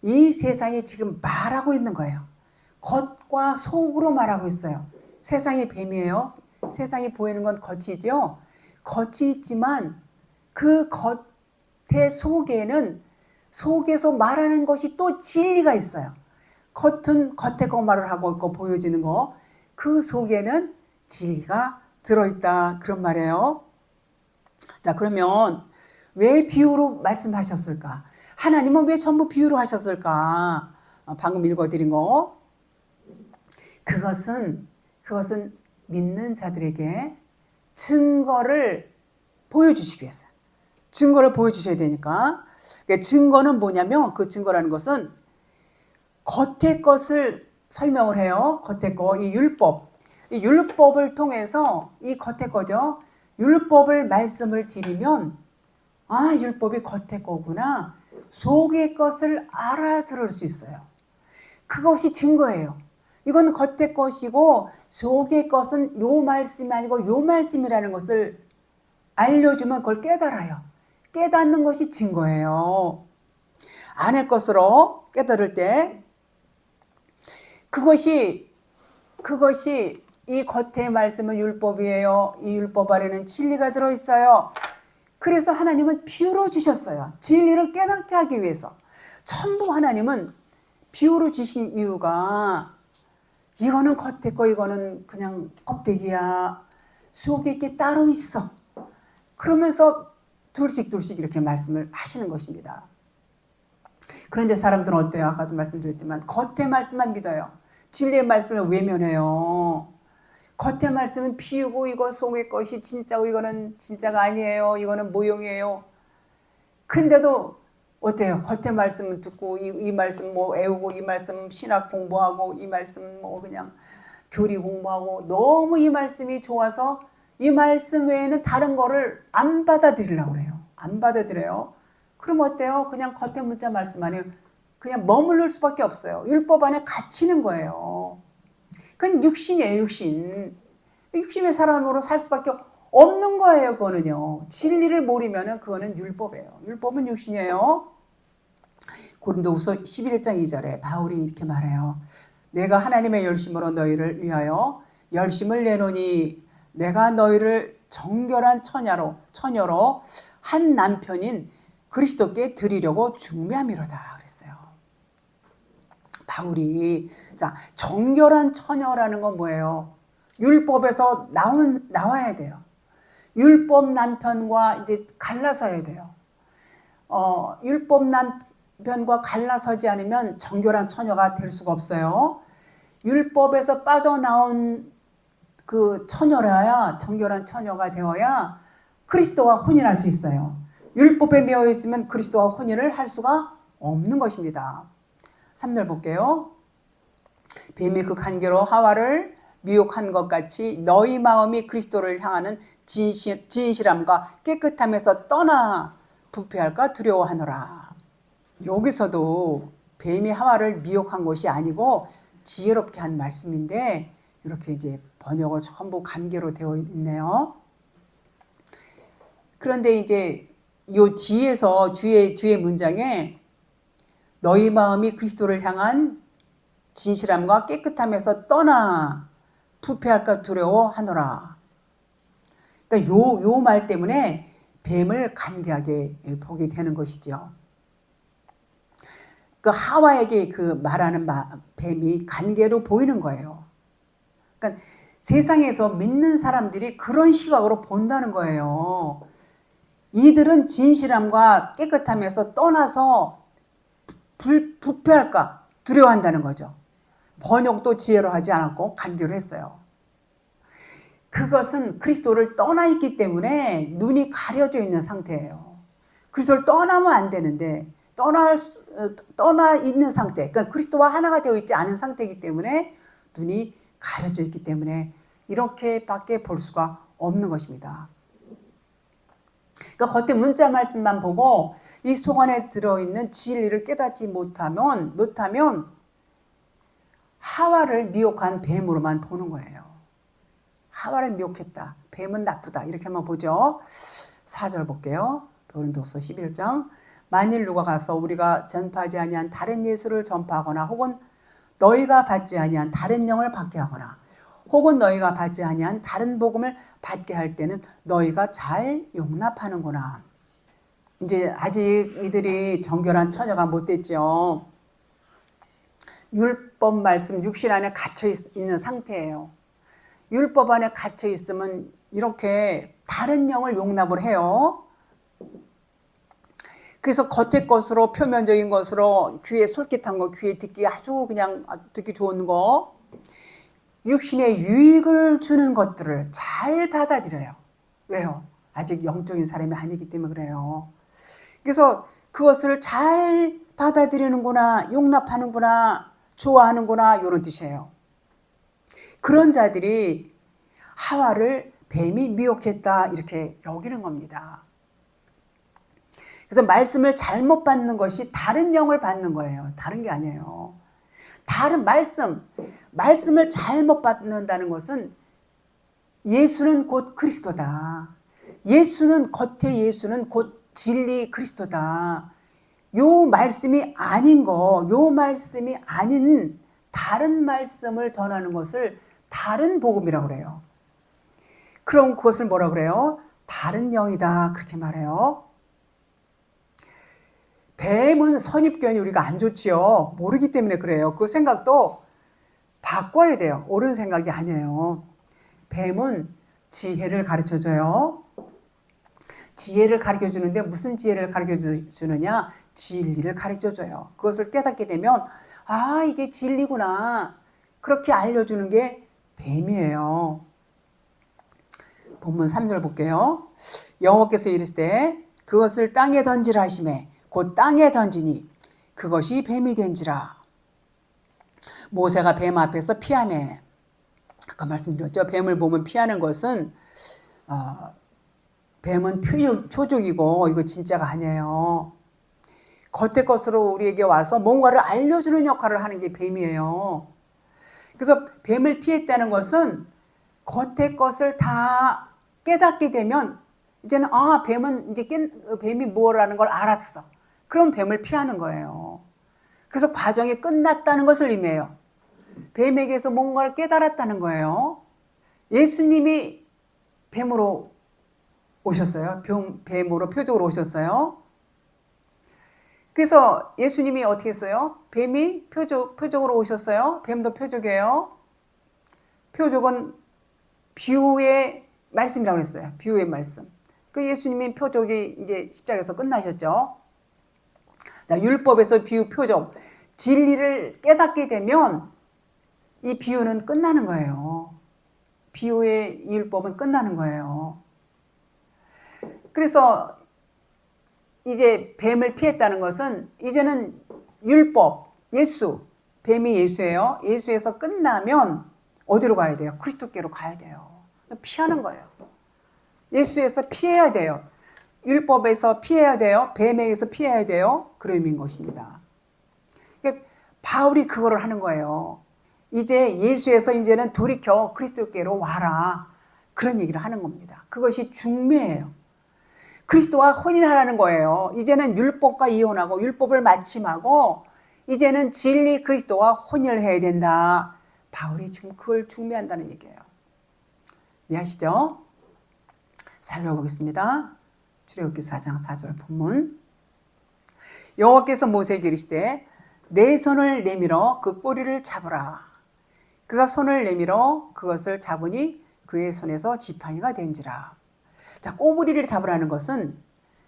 이 세상이 지금 말하고 있는 거예요. 겉과 속으로 말하고 있어요. 세상이 뱀이에요. 세상이 보이는 건 겉이죠. 겉이 있지만 그 겉의 속에서 말하는 것이 또 진리가 있어요. 겉은 겉에 거 말을 하고 있고 보여지는 거, 그 속에는 진리가 들어있다 그런 말이에요. 자, 그러면 왜 비유로 말씀하셨을까? 하나님은 왜 전부 비유로 하셨을까? 방금 읽어드린 거. 그것은 믿는 자들에게 증거를 보여주시기 위해서. 증거를 보여주셔야 되니까. 그러니까 증거는 뭐냐면 그 증거라는 것은 겉의 것을 설명을 해요. 겉의 거, 이 율법. 이 율법을 통해서 이 겉의 거죠. 율법을 말씀을 드리면 아, 율법이 겉의 거구나. 속의 것을 알아들을 수 있어요. 그것이 증거예요. 이건 겉의 것이고 속의 것은 요 말씀이 아니고 요 말씀이라는 것을 알려주면 그걸 깨달아요. 깨닫는 것이 증거예요. 안의 것으로 깨달을 때 그것이 이 겉의 말씀은 율법이에요. 이 율법 안에는 진리가 들어있어요. 그래서 하나님은 비유로 주셨어요. 진리를 깨닫게 하기 위해서. 전부 하나님은 비유로 주신 이유가 이거는 겉에 거, 이거는 그냥 껍데기야. 속에 게 따로 있어. 그러면서 둘씩 이렇게 말씀을 하시는 것입니다. 그런데 사람들은 어때요? 아까도 말씀드렸지만 겉의 말씀만 믿어요. 진리의 말씀을 외면해요. 겉의 말씀은 비유고 이거 속의 것이 진짜고 이거는 진짜가 아니에요. 이거는 모형이에요. 근데도 어때요? 겉의 말씀을 듣고 이 말씀 뭐 애우고 이 말씀 신학 공부하고 이 말씀 뭐 그냥 교리 공부하고 너무 이 말씀이 좋아서 이 말씀 외에는 다른 거를 안 받아들이려고 그래요. 안 받아들여요. 그럼 어때요? 그냥 겉의 문자 말씀 안에 그냥 머무를 수밖에 없어요. 율법 안에 갇히는 거예요. 그건 육신이에요, 육신. 육신의 사람으로 살 수밖에 없는 거예요, 그거는요. 진리를 모르면은 그거는 율법이에요. 율법은 육신이에요. 고린도후서 11장 2절에 바울이 이렇게 말해요. 내가 하나님의 열심으로 너희를 위하여 열심을 내노니 내가 너희를 정결한 처녀로 한 남편인 그리스도께 드리려고 준비함이로다 그랬어요. 바울이 자 정결한 처녀라는 건 뭐예요? 율법에서 나와야 돼요. 율법 남편과 이제 갈라서야 돼요. 율법 남편과 갈라서지 않으면 정결한 처녀가 될 수가 없어요. 율법에서 빠져나온 그 처녀라야 정결한 처녀가 되어야 그리스도와 혼인할 수 있어요. 율법에 매여 있으면 그리스도와 혼인을 할 수가 없는 것입니다. 3절 볼게요. 뱀이 그 간계로 하와를 미혹한 것 같이 너희 마음이 그리스도를 향하는 진실함과 깨끗함에서 떠나 부패할까 두려워하노라. 여기서도 뱀이 하와를 미혹한 것이 아니고 지혜롭게 한 말씀인데 이렇게 이제 번역을 전부 간계로 되어 있네요. 그런데 이제 요 뒤에 문장에 너희 마음이 그리스도를 향한 진실함과 깨끗함에서 떠나 부패할까 두려워하노라. 그러니까 요 말 때문에 뱀을 간계하게 보게 되는 것이죠. 그 하와에게 그 말하는 뱀이 간계로 보이는 거예요. 그러니까 세상에서 믿는 사람들이 그런 시각으로 본다는 거예요. 이들은 진실함과 깨끗함에서 떠나서 부패할까 두려워한다는 거죠. 번역도 지혜로 하지 않았고 간계로 했어요. 그것은 그리스도를 떠나 있기 때문에 눈이 가려져 있는 상태예요. 그리스도를 떠나면 안 되는데 떠나 있는 상태, 그러니까 그리스도와 하나가 되어 있지 않은 상태이기 때문에 눈이 가려져 있기 때문에 이렇게밖에 볼 수가 없는 것입니다. 그러니까 겉에 문자 말씀만 보고 이 속 안에 들어있는 진리를 깨닫지 못하면 하와를 미혹한 뱀으로만 보는 거예요. 하와를 미혹했다. 뱀은 나쁘다. 이렇게 한번 보죠. 4절 볼게요. 고린도후서 11장. 만일 누가 가서 우리가 전파하지 아니한 다른 예수를 전파하거나 혹은 너희가 받지 아니한 다른 영을 받게 하거나 혹은 너희가 받지 아니한 다른 복음을 받게 할 때는 너희가 잘 용납하는구나. 이제 아직 이들이 정결한 처녀가 못 됐죠. 율법 말씀 육신 안에 갇혀 있는 상태예요. 율법 안에 갇혀 있으면 이렇게 다른 영을 용납을 해요. 그래서 겉의 것으로 표면적인 것으로 귀에 솔깃한 거, 귀에 듣기 아주 그냥 듣기 좋은 거, 육신의 유익을 주는 것들을 잘 받아들여요. 왜요? 아직 영적인 사람이 아니기 때문에 그래요. 그래서 그것을 잘 받아들이는구나, 용납하는구나, 좋아하는구나 이런 뜻이에요. 그런 자들이 하와를 뱀이 미혹했다 이렇게 여기는 겁니다. 그래서 말씀을 잘못 받는 것이 다른 영을 받는 거예요. 다른 게 아니에요. 다른 말씀을 잘못 받는다는 것은 예수는 곧 그리스도다. 겉에 예수는 곧 진리 그리스도다. 요 말씀이 아닌 요 말씀이 아닌 다른 말씀을 전하는 것을 다른 복음이라고 그래요. 그럼 그것을 뭐라고 그래요? 다른 영이다 그렇게 말해요. 뱀은 선입견이 우리가 안 좋지요. 모르기 때문에 그래요. 그 생각도 바꿔야 돼요. 옳은 생각이 아니에요. 뱀은 지혜를 가르쳐줘요. 지혜를 가르쳐주는데 무슨 지혜를 가르쳐주느냐? 진리를 가르쳐줘요. 그것을 깨닫게 되면 아 이게 진리구나. 그렇게 알려주는 게 뱀이에요. 본문 3절 볼게요. 여호와께서 이르시되 그것을 땅에 던지라 하시매 곧 땅에 던지니 그것이 뱀이 된지라. 모세가 뱀 앞에서 피하매. 아까 말씀드렸죠. 뱀을 보면 피하는 것은 뱀은 표적이고 이거 진짜가 아니에요. 겉의 것으로 우리에게 와서 뭔가를 알려주는 역할을 하는 게 뱀이에요. 그래서 뱀을 피했다는 것은 겉의 것을 다 깨닫게 되면 이제는 뱀은 이제 뱀이 뭐라는 걸 알았어. 그럼 뱀을 피하는 거예요. 그래서 과정이 끝났다는 것을 의미해요. 뱀에게서 뭔가를 깨달았다는 거예요. 예수님이 뱀으로 오셨어요. 뱀으로 표적으로 오셨어요. 그래서 예수님이 어떻게 했어요? 뱀이 표적으로 오셨어요. 뱀도 표적이에요. 표적은 비유의 말씀이라고 했어요. 비유의 말씀. 그 예수님이 표적이 이제 십자가에서 끝나셨죠. 자, 율법에서 비유, 표적, 진리를 깨닫게 되면 이 비유는 끝나는 거예요. 비유의 율법은 끝나는 거예요. 그래서 이제 뱀을 피했다는 것은 이제는 율법, 예수, 뱀이 예수예요. 예수에서 끝나면 어디로 가야 돼요? 그리스도께로 가야 돼요. 피하는 거예요. 예수에서 피해야 돼요. 율법에서 피해야 돼요. 뱀에게서 피해야 돼요. 그런 의미인 것입니다. 그러니까 바울이 그거를 하는 거예요. 이제 예수에서 이제는 돌이켜 그리스도께로 와라. 그런 얘기를 하는 겁니다. 그것이 중매예요. 그리스도와 혼인하라는 거예요. 이제는 율법과 이혼하고 율법을 마침하고 이제는 진리 그리스도와 혼인을 해야 된다. 바울이 지금 그걸 중매한다는 얘기예요. 이해하시죠? 4절 보겠습니다. 출애굽기 4장 4절 본문. 여호와께서 모세에게 이르시되 내 손을 내밀어 그 꼬리를 잡으라. 그가 손을 내밀어 그것을 잡으니 그의 손에서 지팡이가 된지라. 자, 꼬부리를 잡으라는 것은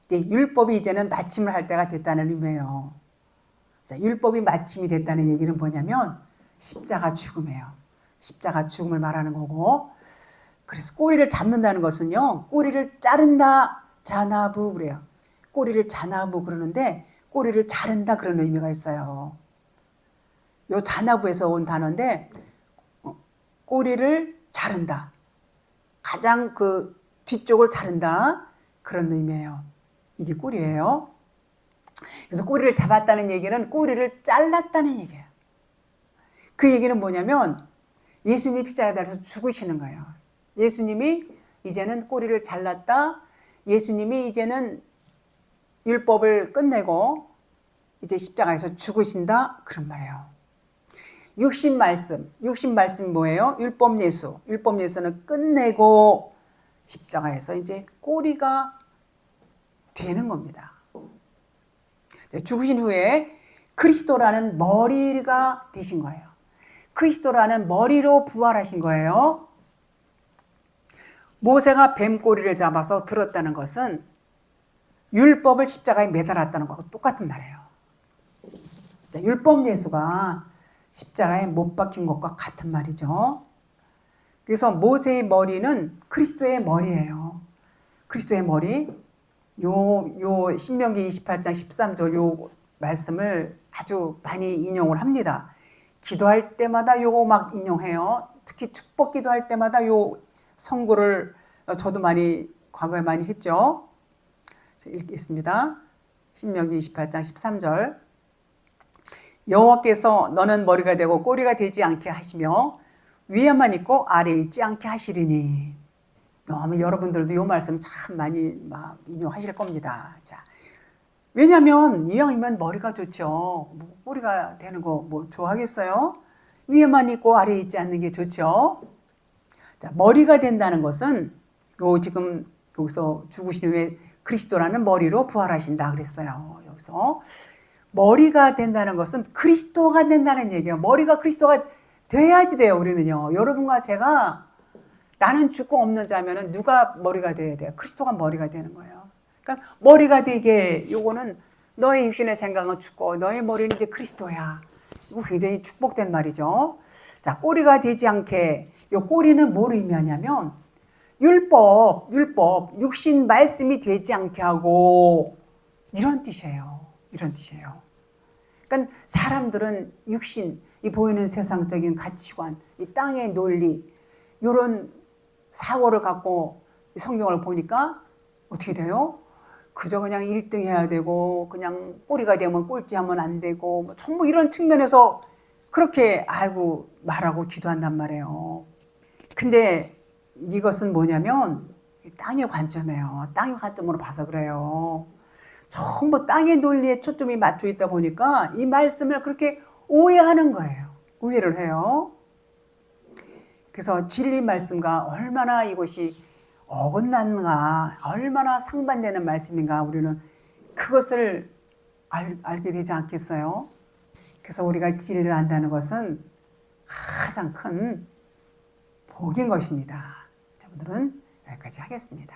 이제 율법이 이제는 마침을 할 때가 됐다는 의미예요. 자, 율법이 마침이 됐다는 얘기는 뭐냐면 십자가 죽음이에요. 십자가 죽음을 말하는 거고, 그래서 꼬리를 잡는다는 것은요, 꼬리를 자른다, 자나부 그래요. 꼬리를 자나부 그러는데 꼬리를 자른다 그런 의미가 있어요. 요 자나부에서 온 단어인데 꼬리를 자른다. 가장 그 뒤쪽을 자른다. 그런 의미예요. 이게 꼬리예요. 그래서 꼬리를 잡았다는 얘기는 꼬리를 잘랐다는 얘기예요. 그 얘기는 뭐냐면 예수님이 십자가에 달려서 죽으시는 거예요. 예수님이 이제는 꼬리를 잘랐다. 예수님이 이제는 율법을 끝내고 이제 십자가에서 죽으신다. 그런 말이에요. 육신 말씀이 뭐예요? 율법 예수. 율법 예수는 끝내고 십자가에서 이제 꼬리가 되는 겁니다. 죽으신 후에 그리스도라는 머리가 되신 거예요. 그리스도라는 머리로 부활하신 거예요. 모세가 뱀 꼬리를 잡아서 들었다는 것은 율법을 십자가에 매달았다는 것과 똑같은 말이에요. 율법 예수가 십자가에 못 박힌 것과 같은 말이죠. 그래서 모세의 머리는 그리스도의 머리예요. 그리스도의 머리. 요 신명기 28장 13절 요 말씀을 아주 많이 인용을 합니다. 기도할 때마다 요거 막 인용해요. 특히 축복 기도할 때마다 요 성구를 저도 과거에 많이 했죠. 읽겠습니다. 신명기 28장 13절. 여호와께서 너는 머리가 되고 꼬리가 되지 않게 하시며 위에만 있고 아래에 있지 않게 하시리니. 아마 여러분들도 이 말씀 참 많이 인용하실 겁니다. 자, 왜냐하면 이왕이면 머리가 좋죠. 꼬리가 되는 거 좋아하겠어요? 위에만 있고 아래에 있지 않는 게 좋죠. 자, 머리가 된다는 것은 지금 여기서 죽으신 후에 그리스도라는 머리로 부활하신다 그랬어요. 여기서 머리가 된다는 것은 그리스도가 된다는 얘기예요. 머리가 그리스도가 돼야지 돼요. 우리는요. 여러분과 제가 나는 죽고 없는 자면은 누가 머리가 돼야 돼요? 그리스도가 머리가 되는 거예요. 그러니까 머리가 되게 요거는 너의 육신의 생각은 죽고 너의 머리는 이제 그리스도야. 이거 굉장히 축복된 말이죠. 자, 꼬리가 되지 않게 요 꼬리는 뭘 의미하냐면 율법, 육신 말씀이 되지 않게 하고 이런 뜻이에요. 이런 뜻이에요. 그러니까 사람들은 육신, 이 보이는 세상적인 가치관, 이 땅의 논리, 이런 사고를 갖고 성경을 보니까 어떻게 돼요? 그저 그냥 1등 해야 되고 그냥 꼬리가 되면 꼴찌하면 안 되고 뭐 전부 이런 측면에서 그렇게 알고 말하고 기도한단 말이에요. 근데 이것은 뭐냐면 땅의 관점이에요. 땅의 관점으로 봐서 그래요. 전부 땅의 논리에 초점이 맞춰 있다 보니까 이 말씀을 그렇게 오해하는 거예요. 오해를 해요. 그래서 진리 말씀과 얼마나 이것이 어긋난가, 얼마나 상반되는 말씀인가 우리는 그것을 알게 되지 않겠어요? 그래서 우리가 진리를 안다는 것은 가장 큰 복인 것입니다. 자, 오늘은 여기까지 하겠습니다.